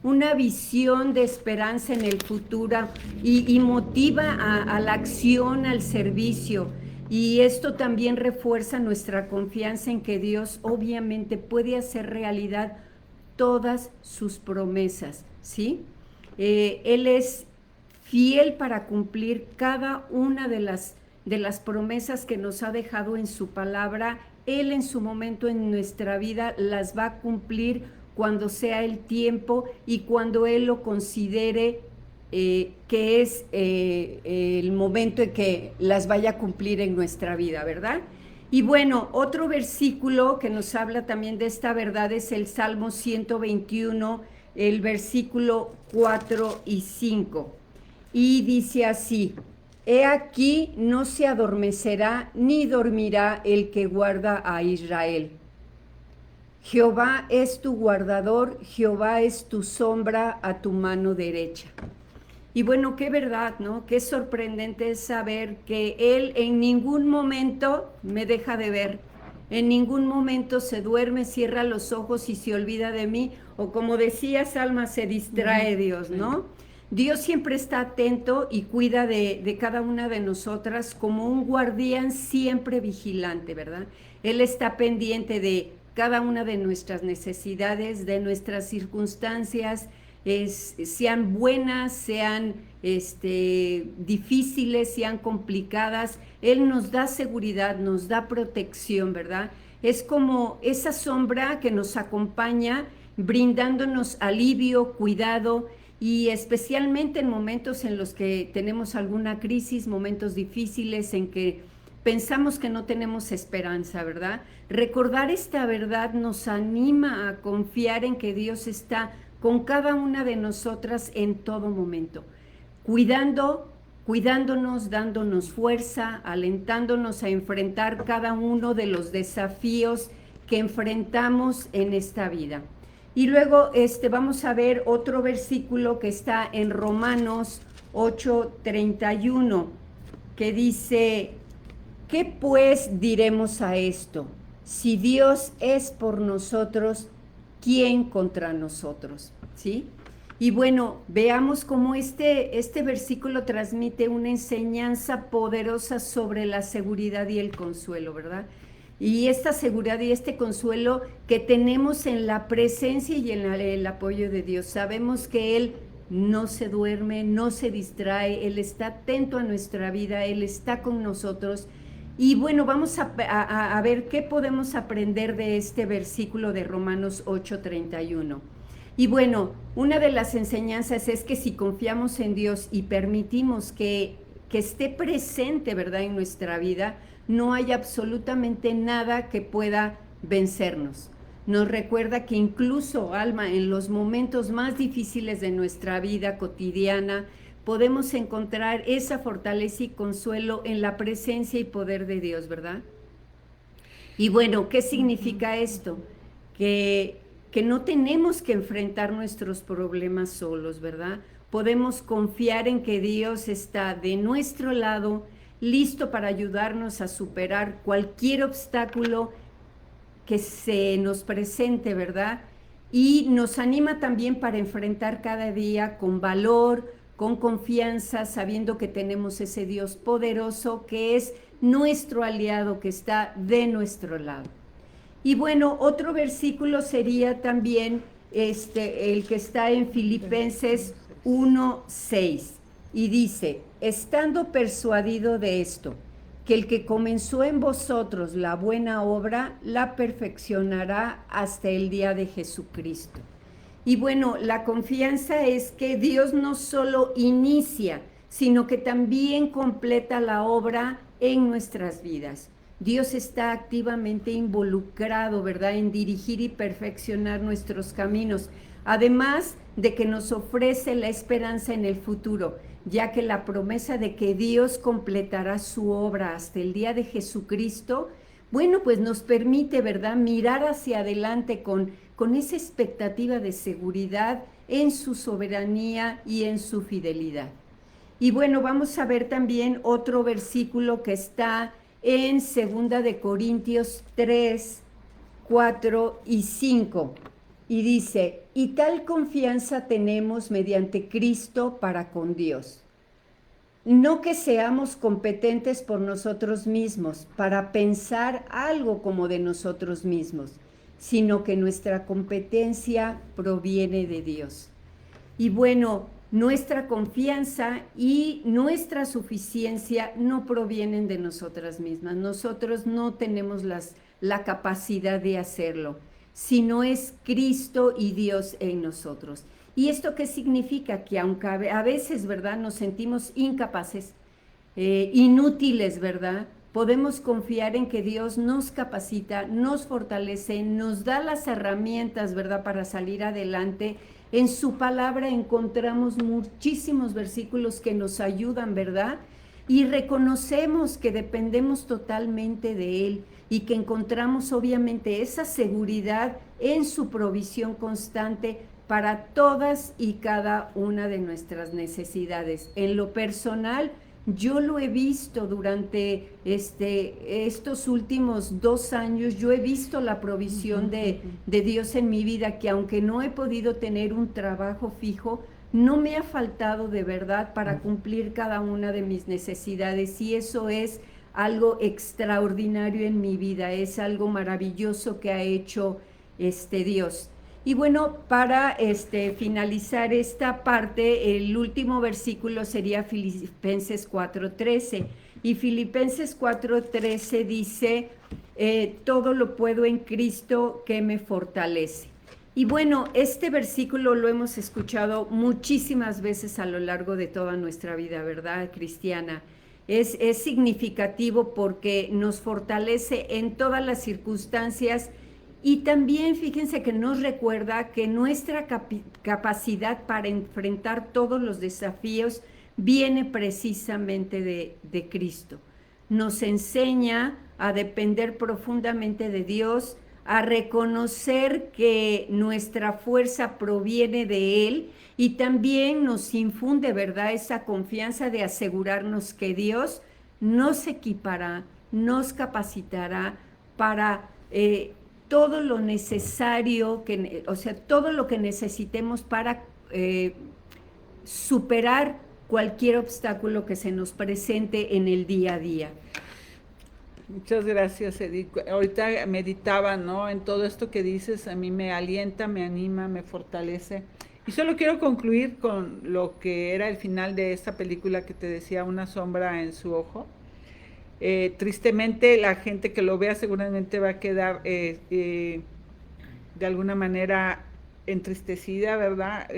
S2: una visión de esperanza en el futuro y motiva a la acción, al servicio. Y esto también refuerza nuestra confianza en que Dios obviamente puede hacer realidad todas sus promesas, ¿sí? Él es fiel para cumplir cada una de las promesas que nos ha dejado en su palabra. Él en su momento en nuestra vida las va a cumplir cuando sea el tiempo y cuando Él lo considere que es el momento en que las vaya a cumplir en nuestra vida, ¿verdad? Y bueno, otro versículo que nos habla también de esta verdad es el Salmo 121, el versículo 4 y 5. Y dice así: he aquí, no se adormecerá ni dormirá el que guarda a Israel. Jehová es tu guardador, Jehová es tu sombra a tu mano derecha. Y bueno, qué verdad, ¿no? Qué sorprendente es saber que Él en ningún momento me deja de ver, en ningún momento se duerme, cierra los ojos y se olvida de mí, o como decía Salma, se distrae Dios, ¿no? Dios siempre está atento y cuida de cada una de nosotras como un guardián siempre vigilante, ¿verdad? Él está pendiente de cada una de nuestras necesidades, de nuestras circunstancias, sean buenas, sean difíciles, sean complicadas. Él nos da seguridad, nos da protección, ¿verdad? Es como esa sombra que nos acompaña, brindándonos alivio, cuidado, y especialmente en momentos en los que tenemos alguna crisis, momentos difíciles en que pensamos que no tenemos esperanza, ¿verdad? Recordar esta verdad nos anima a confiar en que Dios está con cada una de nosotras en todo momento, cuidándonos, dándonos fuerza, alentándonos a enfrentar cada uno de los desafíos que enfrentamos en esta vida. Y luego vamos a ver otro versículo que está en Romanos 8:31, que dice: ¿qué pues diremos a esto? Si Dios es por nosotros, ¿quién contra nosotros? ¿Sí? Y bueno, veamos cómo este versículo transmite una enseñanza poderosa sobre la seguridad y el consuelo, ¿verdad? Y esta seguridad y este consuelo que tenemos en la presencia y en el apoyo de Dios. Sabemos que Él no se duerme, no se distrae, Él está atento a nuestra vida, Él está con nosotros. Y bueno, vamos a ver qué podemos aprender de este versículo de Romanos 8:31. Y bueno, una de las enseñanzas es que si confiamos en Dios y permitimos que esté presente, ¿verdad?, en nuestra vida, no hay absolutamente nada que pueda vencernos. Nos recuerda que incluso, alma, en los momentos más difíciles de nuestra vida cotidiana, podemos encontrar esa fortaleza y consuelo en la presencia y poder de Dios, ¿verdad? Y bueno, ¿qué significa esto? Que no tenemos que enfrentar nuestros problemas solos, ¿verdad? Podemos confiar en que Dios está de nuestro lado, listo para ayudarnos a superar cualquier obstáculo que se nos presente, ¿verdad? Y nos anima también para enfrentar cada día con valor, con confianza, sabiendo que tenemos ese Dios poderoso que es nuestro aliado, que está de nuestro lado. Y bueno, otro versículo sería también el que está en Filipenses 1:6, y dice: estando persuadido de esto, que el que comenzó en vosotros la buena obra, la perfeccionará hasta el día de Jesucristo. Y bueno, la confianza es que Dios no solo inicia, sino que también completa la obra en nuestras vidas. Dios está activamente involucrado, ¿verdad?, en dirigir y perfeccionar nuestros caminos, además de que nos ofrece la esperanza en el futuro, ya que la promesa de que Dios completará su obra hasta el día de Jesucristo, bueno, pues nos permite, ¿verdad?, mirar hacia adelante con esa expectativa de seguridad en su soberanía y en su fidelidad. Y bueno, vamos a ver también otro versículo que está en 2 de Corintios 3, 4 y 5. Y dice: y tal confianza tenemos mediante Cristo para con Dios. No que seamos competentes por nosotros mismos para pensar algo como de nosotros mismos, sino que nuestra competencia proviene de Dios. Y bueno, nuestra confianza y nuestra suficiencia no provienen de nosotras mismas. Nosotros no tenemos la capacidad de hacerlo, sino es Cristo y Dios en nosotros. ¿Y esto qué significa? Que aunque a veces, ¿verdad?, nos sentimos incapaces, inútiles, ¿verdad?, podemos confiar en que Dios nos capacita, nos fortalece, nos da las herramientas, ¿verdad?, para salir adelante. En su palabra encontramos muchísimos versículos que nos ayudan, ¿verdad? Y reconocemos que dependemos totalmente de Él y que encontramos obviamente esa seguridad en su provisión constante para todas y cada una de nuestras necesidades. En lo personal, yo lo he visto durante estos últimos 2 años, yo he visto la provisión de Dios en mi vida, que aunque no he podido tener un trabajo fijo, no me ha faltado de verdad para cumplir cada una de mis necesidades, y eso es algo extraordinario en mi vida, es algo maravilloso que ha hecho Dios. Y bueno, para finalizar esta parte, el último versículo sería Filipenses 4:13. Y Filipenses 4:13 dice, todo lo puedo en Cristo que me fortalece. Y bueno, este versículo lo hemos escuchado muchísimas veces a lo largo de toda nuestra vida, ¿verdad, cristiana? Es significativo porque nos fortalece en todas las circunstancias, y también fíjense que nos recuerda que nuestra capacidad para enfrentar todos los desafíos viene precisamente de Cristo. Nos enseña a depender profundamente de Dios, a reconocer que nuestra fuerza proviene de Él, y también nos infunde, ¿verdad?, esa confianza de asegurarnos que Dios nos equipará, nos capacitará para todo lo necesario, todo lo que necesitemos para superar cualquier obstáculo que se nos presente en el día a día.
S1: Muchas gracias, Edith. Ahorita meditaba, ¿no?, en todo esto que dices. A mí me alienta, me anima, me fortalece. Y solo quiero concluir con lo que era el final de esta película que te decía, Una sombra en su ojo. Tristemente, la gente que lo vea seguramente va a quedar de alguna manera entristecida, ¿verdad?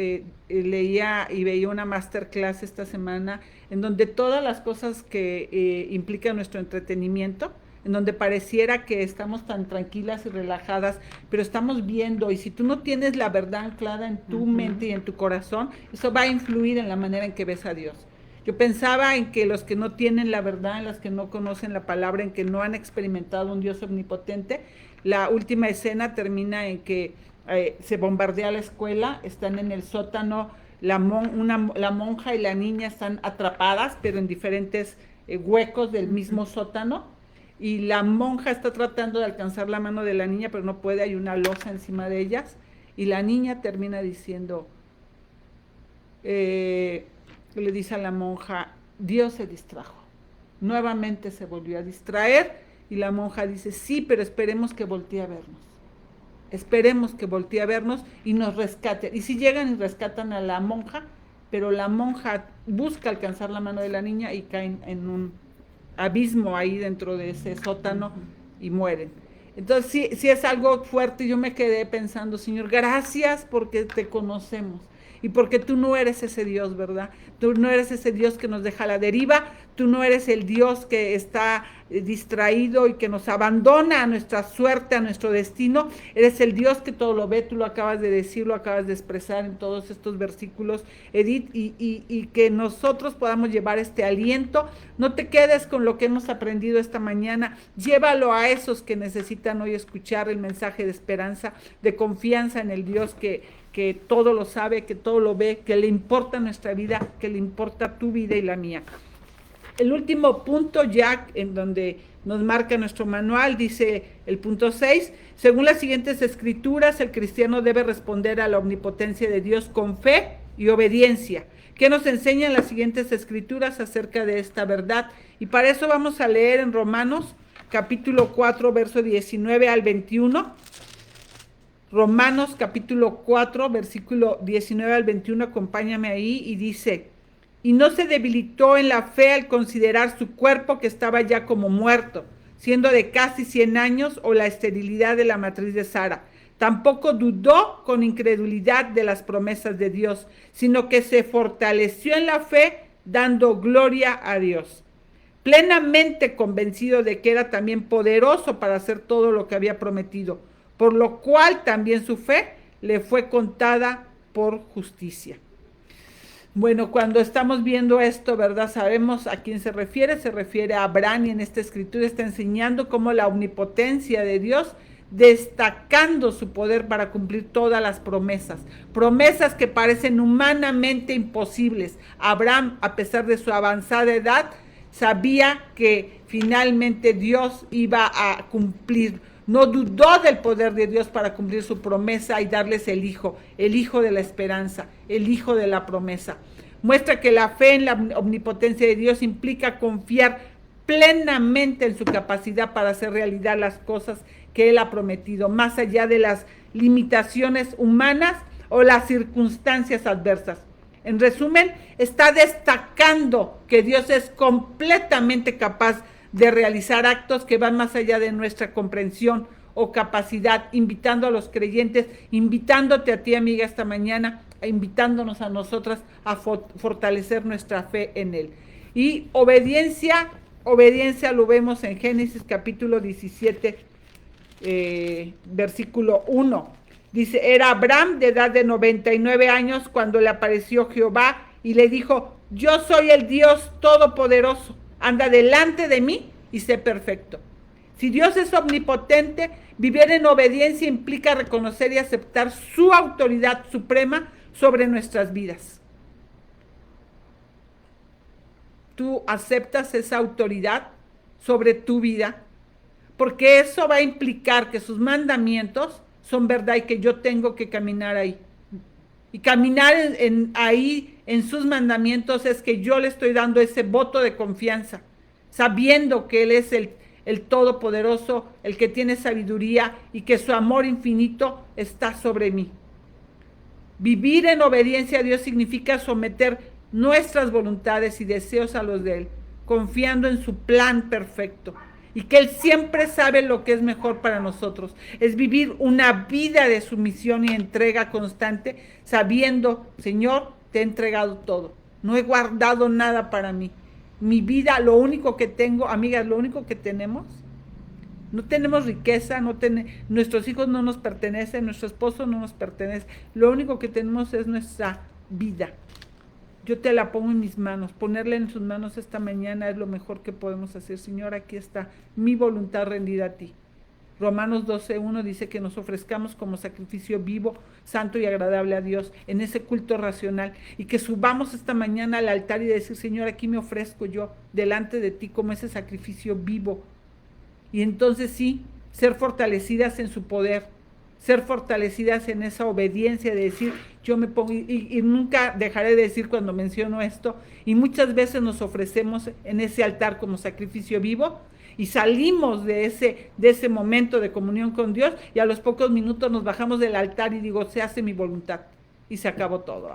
S1: Leía y veía una masterclass esta semana en donde todas las cosas que implican nuestro entretenimiento, en donde pareciera que estamos tan tranquilas y relajadas, pero estamos viendo, y si tú no tienes la verdad anclada en tu mente y en tu corazón, eso va a influir en la manera en que ves a Dios. Yo pensaba en que los que no tienen la verdad, en las que no conocen la palabra, en que no han experimentado un Dios omnipotente, la última escena termina en que se bombardea la escuela, están en el sótano, la monja y la niña están atrapadas, pero en diferentes huecos del mismo sótano, y la monja está tratando de alcanzar la mano de la niña, pero no puede, hay una losa encima de ellas, y la niña termina diciendo, le dice a la monja, Dios se distrajo, nuevamente se volvió a distraer, y la monja dice, sí, pero esperemos que voltee a vernos. Esperemos que voltee a vernos y nos rescate. Y si llegan y rescatan a la monja, pero la monja busca alcanzar la mano de la niña y caen en un abismo ahí dentro de ese sótano y mueren. Entonces sí es algo fuerte. Yo me quedé pensando, Señor, gracias porque te conocemos y porque tú no eres ese Dios, ¿verdad? Tú no eres ese Dios que nos deja a la deriva, tú no eres el Dios que está distraído y que nos abandona a nuestra suerte, a nuestro destino. Eres el Dios que todo lo ve, tú lo acabas de decir, lo acabas de expresar en todos estos versículos, Edith, y que nosotros podamos llevar este aliento. No te quedes con lo que hemos aprendido esta mañana, llévalo a esos que necesitan hoy escuchar el mensaje de esperanza, de confianza en el Dios que todo lo sabe, que todo lo ve, que le importa nuestra vida, que le importa tu vida y la mía. El último punto, ya en donde nos marca nuestro manual, dice el punto 6, según las siguientes escrituras, el cristiano debe responder a la omnipotencia de Dios con fe y obediencia. ¿Qué nos enseñan las siguientes escrituras acerca de esta verdad? Y para eso vamos a leer en Romanos, capítulo 4, verso 19 al 21. Romanos capítulo 4, versículo 19 al 21, acompáñame ahí, y dice, y no se debilitó en la fe al considerar su cuerpo que estaba ya como muerto, siendo de casi 100 años, o la esterilidad de la matriz de Sara. Tampoco dudó con incredulidad de las promesas de Dios, sino que se fortaleció en la fe, dando gloria a Dios, plenamente convencido de que era también poderoso para hacer todo lo que había prometido, por lo cual también su fe le fue contada por justicia. Bueno, cuando estamos viendo esto, ¿verdad? Sabemos a quién se refiere a Abraham, y en esta escritura está enseñando cómo la omnipotencia de Dios destacando su poder para cumplir todas las promesas, promesas que parecen humanamente imposibles. Abraham, a pesar de su avanzada edad, sabía que finalmente Dios iba a cumplir. No dudó del poder de Dios para cumplir su promesa y darles el hijo de la esperanza, el hijo de la promesa. Muestra que la fe en la omnipotencia de Dios implica confiar plenamente en su capacidad para hacer realidad las cosas que Él ha prometido, más allá de las limitaciones humanas o las circunstancias adversas. En resumen, está destacando que Dios es completamente capaz de realizar actos que van más allá de nuestra comprensión o capacidad, invitando a los creyentes, invitándote a ti, amiga, esta mañana, invitándonos a nosotras a fortalecer nuestra fe en Él. Y obediencia lo vemos en Génesis capítulo 17, versículo 1. Dice, era Abraham de edad de 99 años cuando le apareció Jehová y le dijo, yo soy el Dios todopoderoso, anda delante de mí y sé perfecto. Si Dios es omnipotente, vivir en obediencia implica reconocer y aceptar su autoridad suprema sobre nuestras vidas. ¿Tú aceptas esa autoridad sobre tu vida? Porque eso va a implicar que sus mandamientos son verdad y que yo tengo que caminar ahí. Y caminar ahí en sus mandamientos es que yo le estoy dando ese voto de confianza, sabiendo que Él es el Todopoderoso, el que tiene sabiduría y que su amor infinito está sobre mí. Vivir en obediencia a Dios significa someter nuestras voluntades y deseos a los de Él, confiando en su plan perfecto. Y que Él siempre sabe lo que es mejor para nosotros. Es vivir una vida de sumisión y entrega constante, sabiendo, Señor, te he entregado todo. No he guardado nada para mí. Mi vida, lo único que tengo, amigas, lo único que tenemos, no tenemos riqueza, nuestros hijos no nos pertenecen, nuestro esposo no nos pertenece. Lo único que tenemos es nuestra vida. Yo te la pongo en mis manos, ponerla en sus manos esta mañana es lo mejor que podemos hacer. Señor, aquí está mi voluntad rendida a ti. Romanos 12:1 dice que nos ofrezcamos como sacrificio vivo, santo y agradable a Dios en ese culto racional y que subamos esta mañana al altar y decir, Señor, aquí me ofrezco yo delante de ti como ese sacrificio vivo. Y entonces sí, ser fortalecidas en su poder, ser fortalecidas en esa obediencia de decir, yo me pongo, y nunca dejaré de decir cuando menciono esto, y muchas veces nos ofrecemos en ese altar como sacrificio vivo, y salimos de ese momento de comunión con Dios, y a los pocos minutos nos bajamos del altar y digo, se hace mi voluntad, y se acabó todo.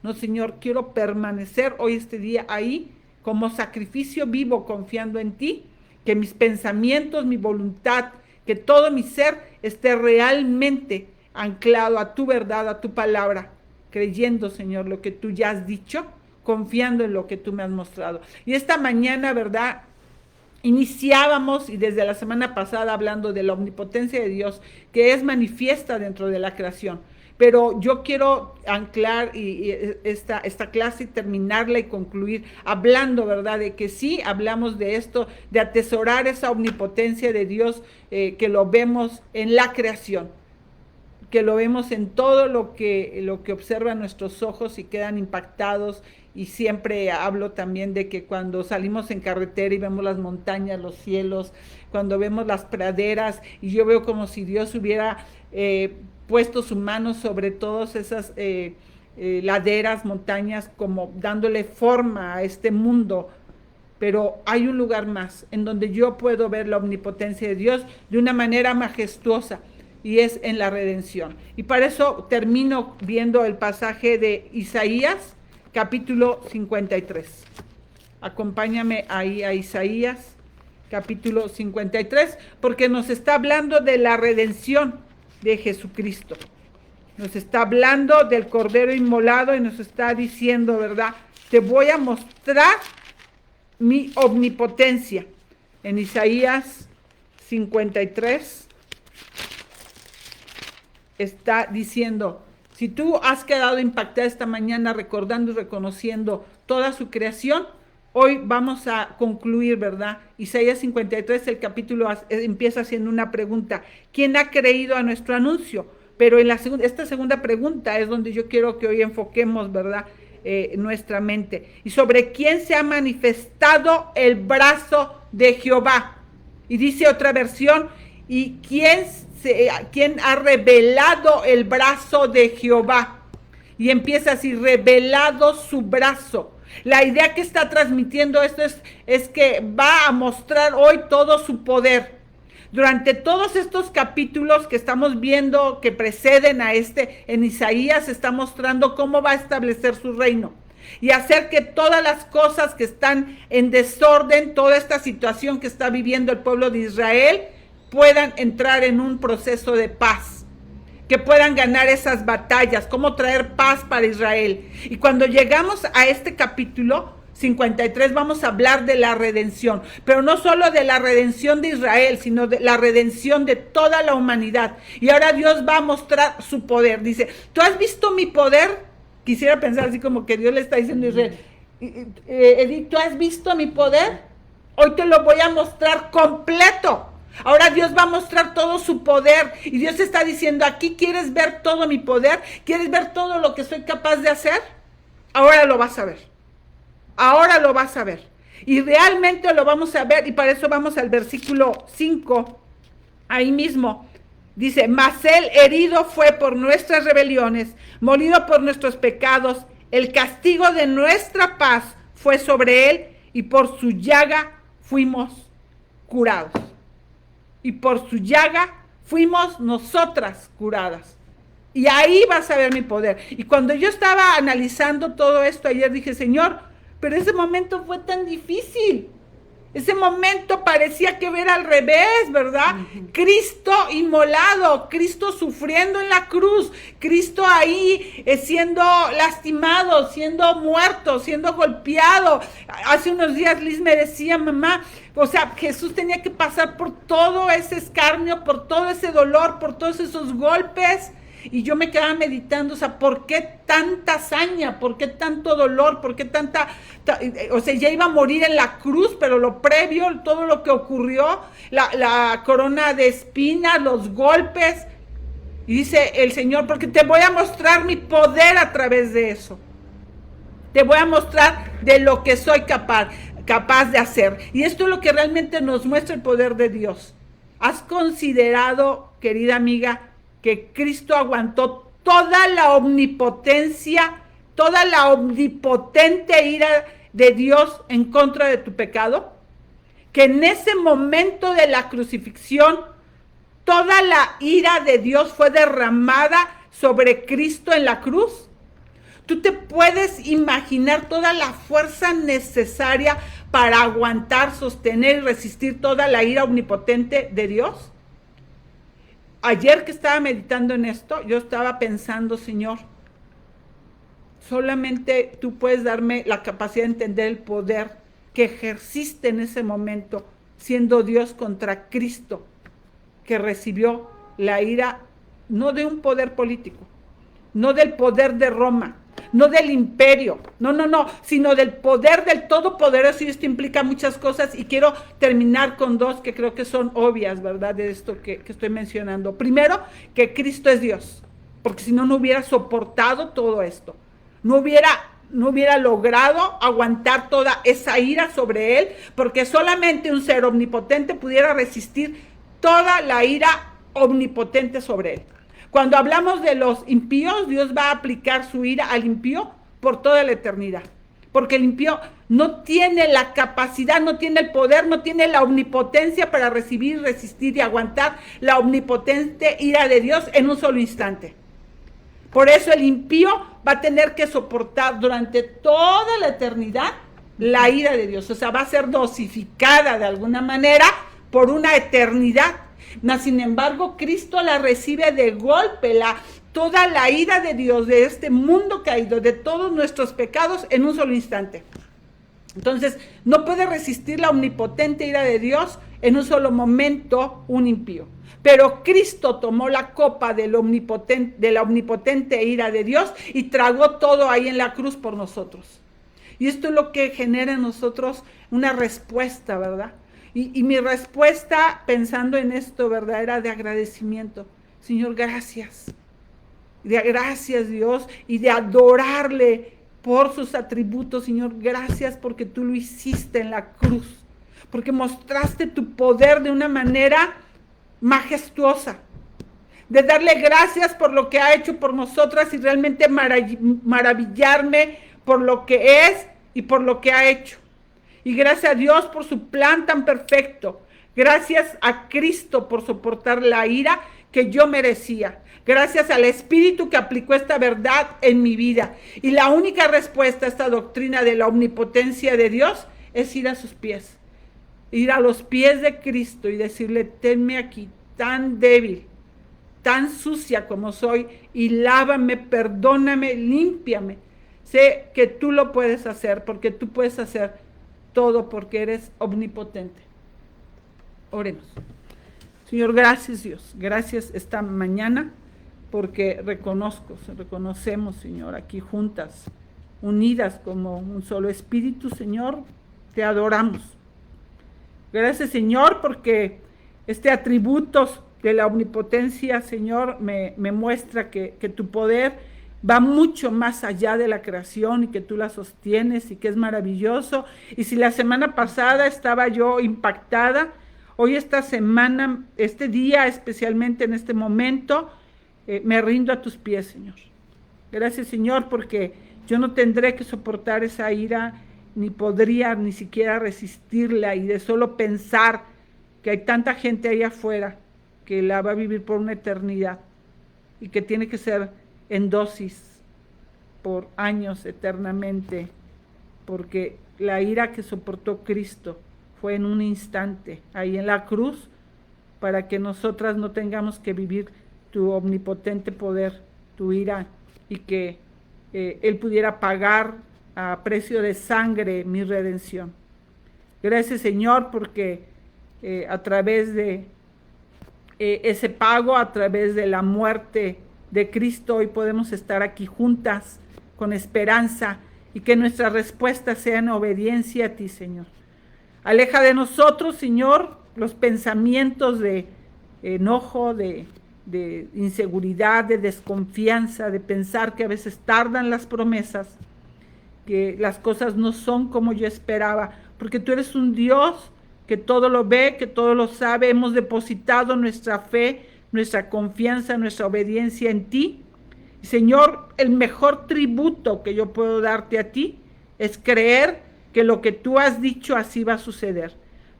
S1: No, Señor, quiero permanecer hoy este día ahí, como sacrificio vivo, confiando en ti, que mis pensamientos, mi voluntad, que todo mi ser esté realmente anclado a tu verdad, a tu palabra, creyendo, Señor, lo que tú ya has dicho, confiando en lo que tú me has mostrado. Y esta mañana, ¿verdad? Iniciábamos y desde la semana pasada hablando de la omnipotencia de Dios, que es manifiesta dentro de la creación. Pero yo quiero anclar esta clase y terminarla y concluir hablando, ¿verdad? De que sí, hablamos de esto, de atesorar esa omnipotencia de Dios que lo vemos en la creación, que lo vemos en todo lo que observan nuestros ojos y quedan impactados. Y siempre hablo también de que cuando salimos en carretera y vemos las montañas, los cielos, cuando vemos las praderas, y yo veo como si Dios hubiera puesto su mano sobre todas esas laderas, montañas, como dándole forma a este mundo. Pero hay un lugar más en donde yo puedo ver la omnipotencia de Dios de una manera majestuosa, y es en la redención. Y para eso termino viendo el pasaje de Isaías, capítulo 53. Acompáñame ahí a Isaías, capítulo 53, porque nos está hablando de la redención de Jesucristo. Nos está hablando del Cordero inmolado y nos está diciendo, ¿verdad? Te voy a mostrar mi omnipotencia. En Isaías 53 está diciendo, si tú has quedado impactada esta mañana recordando y reconociendo toda su creación, hoy vamos a concluir, ¿verdad? Isaías 53, el capítulo empieza haciendo una pregunta. ¿Quién ha creído a nuestro anuncio? Pero en esta segunda pregunta es donde yo quiero que hoy enfoquemos, ¿verdad? Nuestra mente. Y sobre quién se ha manifestado el brazo de Jehová. Y dice otra versión, ¿y quién ha revelado el brazo de Jehová? Y empieza así, revelado su brazo. La idea que está transmitiendo esto es que va a mostrar hoy todo su poder. Durante todos estos capítulos que estamos viendo que preceden a en Isaías, está mostrando cómo va a establecer su reino y hacer que todas las cosas que están en desorden, toda esta situación que está viviendo el pueblo de Israel, puedan entrar en un proceso de paz, que puedan ganar esas batallas, cómo traer paz para Israel. Y cuando llegamos a este capítulo 53 vamos a hablar de la redención, pero no solo de la redención de Israel, sino de la redención de toda la humanidad. Y ahora Dios va a mostrar su poder. Dice, ¿tú has visto mi poder? Quisiera pensar así como que Dios le está diciendo a Israel, Edith, ¿tú has visto mi poder? Hoy te lo voy a mostrar completo. Ahora Dios va a mostrar todo su poder y Dios está diciendo, aquí quieres ver todo mi poder, quieres ver todo lo que soy capaz de hacer, ahora lo vas a ver. Ahora lo vas a ver. Y realmente lo vamos a ver. Y para eso vamos al versículo 5. Ahí mismo. Dice, mas él herido fue por nuestras rebeliones, molido por nuestros pecados. El castigo de nuestra paz fue sobre él. Y por su llaga fuimos curados. Y por su llaga fuimos nosotras curadas. Y ahí vas a ver mi poder. Y cuando yo estaba analizando todo esto ayer, dije, Señor, pero ese momento fue tan difícil. Ese momento parecía que era al revés, ¿verdad? Cristo inmolado, Cristo sufriendo en la cruz, Cristo ahí siendo lastimado, siendo muerto, siendo golpeado. Hace unos días Liz me decía, mamá, o sea, Jesús tenía que pasar por todo ese escarnio, por todo ese dolor, por todos esos golpes. Y yo me quedaba meditando, o sea, ¿por qué tanta hazaña? ¿Por qué tanto dolor? ¿Por qué o sea, ya iba a morir en la cruz, pero lo previo, todo lo que ocurrió, la corona de espinas, los golpes. Y dice el Señor, porque te voy a mostrar mi poder a través de eso. Te voy a mostrar de lo que soy capaz de hacer. Y esto es lo que realmente nos muestra el poder de Dios. ¿Has considerado, querida amiga, que Cristo aguantó toda la omnipotencia, toda la omnipotente ira de Dios en contra de tu pecado? Que en ese momento de la crucifixión, toda la ira de Dios fue derramada sobre Cristo en la cruz. ¿Tú te puedes imaginar toda la fuerza necesaria para aguantar, sostener y resistir toda la ira omnipotente de Dios? Ayer que estaba meditando en esto, yo estaba pensando, Señor, solamente tú puedes darme la capacidad de entender el poder que ejerciste en ese momento, siendo Dios contra Cristo, que recibió la ira, no de un poder político, no del poder de Roma, no del imperio, no, sino del poder del Todopoderoso. Y esto implica muchas cosas y quiero terminar con dos que creo que son obvias, ¿verdad? De esto que estoy mencionando. Primero, que Cristo es Dios, porque si no, no hubiera soportado todo esto, no hubiera logrado aguantar toda esa ira sobre él, porque solamente un ser omnipotente pudiera resistir toda la ira omnipotente sobre él. Cuando hablamos de los impíos, Dios va a aplicar su ira al impío por toda la eternidad. Porque el impío no tiene la capacidad, no tiene el poder, no tiene la omnipotencia para recibir, resistir y aguantar la omnipotente ira de Dios en un solo instante. Por eso el impío va a tener que soportar durante toda la eternidad la ira de Dios. O sea, va a ser dosificada de alguna manera por una eternidad. Mas, sin embargo, Cristo la recibe de golpe, toda la ira de Dios, de este mundo caído, de todos nuestros pecados en un solo instante. Entonces, no puede resistir la omnipotente ira de Dios en un solo momento un impío. Pero Cristo tomó la copa de la omnipotente ira de Dios y tragó todo ahí en la cruz por nosotros. Y esto es lo que genera en nosotros una respuesta, ¿verdad? Y mi respuesta pensando en esto, ¿verdad? Era de agradecimiento. Señor, gracias. Gracias, Dios, y de adorarle por sus atributos. Señor, gracias porque tú lo hiciste en la cruz, porque mostraste tu poder de una manera majestuosa, de darle gracias por lo que ha hecho por nosotras y realmente maravillarme por lo que es y por lo que ha hecho. Y gracias a Dios por su plan tan perfecto. Gracias a Cristo por soportar la ira que yo merecía. Gracias al Espíritu que aplicó esta verdad en mi vida. Y la única respuesta a esta doctrina de la omnipotencia de Dios es ir a sus pies. Ir a los pies de Cristo y decirle, tenme aquí, tan débil, tan sucia como soy, y lávame, perdóname, límpiame. Sé que tú lo puedes hacer, porque tú puedes hacer todo, porque eres omnipotente. Oremos. Señor, gracias, Dios. Gracias esta mañana, porque reconocemos, Señor, aquí juntas, unidas como un solo espíritu, Señor, te adoramos. Gracias, Señor, porque este atributo de la omnipotencia, Señor, me muestra que tu poder va mucho más allá de la creación y que tú la sostienes y que es maravilloso. Y si la semana pasada estaba yo impactada, hoy esta semana, este día, especialmente en este momento, me rindo a tus pies, Señor. Gracias, Señor, porque yo no tendré que soportar esa ira, ni podría ni siquiera resistirla, y de solo pensar que hay tanta gente ahí afuera que la va a vivir por una eternidad y que tiene que ser en dosis por años eternamente, porque la ira que soportó Cristo fue en un instante ahí en la cruz, para que nosotras no tengamos que vivir tu omnipotente poder, tu ira, y que Él pudiera pagar a precio de sangre mi redención. Gracias, Señor, porque a través de ese pago, a través de la muerte de Cristo, hoy podemos estar aquí juntas con esperanza, y que nuestra respuesta sea en obediencia a ti, Señor. Aleja de nosotros, Señor, los pensamientos de enojo, de inseguridad, de desconfianza, de pensar que a veces tardan las promesas, que las cosas no son como yo esperaba, porque tú eres un Dios que todo lo ve, que todo lo sabe. Hemos depositado nuestra fe, nuestra confianza, nuestra obediencia en ti. Señor, el mejor tributo que yo puedo darte a ti es creer que lo que tú has dicho así va a suceder.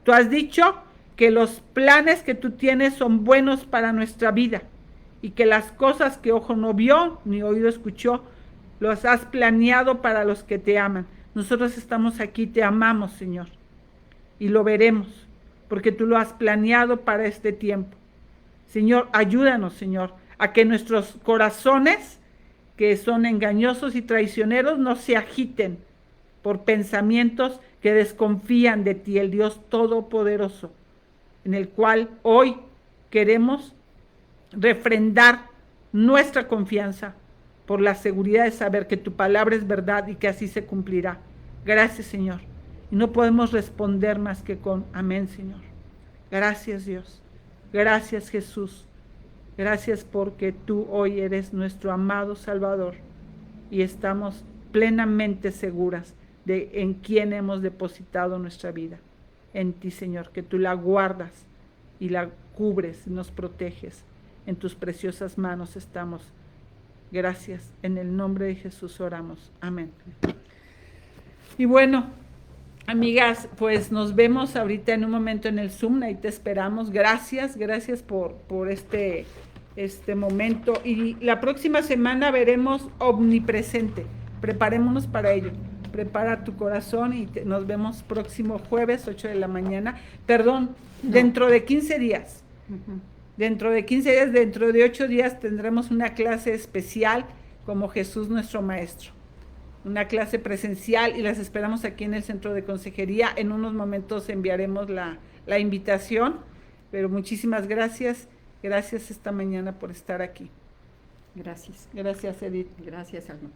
S1: Tú has dicho que los planes que tú tienes son buenos para nuestra vida, y que las cosas que ojo no vio ni oído escuchó, los has planeado para los que te aman. Nosotros estamos aquí, te amamos, Señor, y lo veremos, porque tú lo has planeado para este tiempo. Señor, ayúdanos, Señor, a que nuestros corazones, que son engañosos y traicioneros, no se agiten por pensamientos que desconfían de ti, el Dios Todopoderoso, en el cual hoy queremos refrendar nuestra confianza por la seguridad de saber que tu palabra es verdad y que así se cumplirá. Gracias, Señor. Y no podemos responder más que con amén, Señor. Gracias, Dios. Gracias, Jesús. Gracias porque tú hoy eres nuestro amado Salvador, y estamos plenamente seguras de en quién hemos depositado nuestra vida. En ti, Señor, que tú la guardas y la cubres y nos proteges. En tus preciosas manos estamos. Gracias. En el nombre de Jesús oramos. Amén. Y bueno, amigas, pues nos vemos ahorita en un momento en el Zoom. Ahí te esperamos. Gracias por este momento. Y la próxima semana veremos omnipresente. Preparémonos para ello. Prepara tu corazón y nos vemos próximo jueves, 8 de la mañana. Perdón, no. Dentro de 15 días. Uh-huh. Dentro de 15 días, dentro de 8 días tendremos una clase especial como Jesús nuestro Maestro. Una clase presencial, y las esperamos aquí en el Centro de Consejería. En unos momentos enviaremos la invitación, pero muchísimas gracias. Gracias esta mañana por estar aquí.
S2: Gracias.
S1: Gracias, Edith.
S2: Gracias, Alma.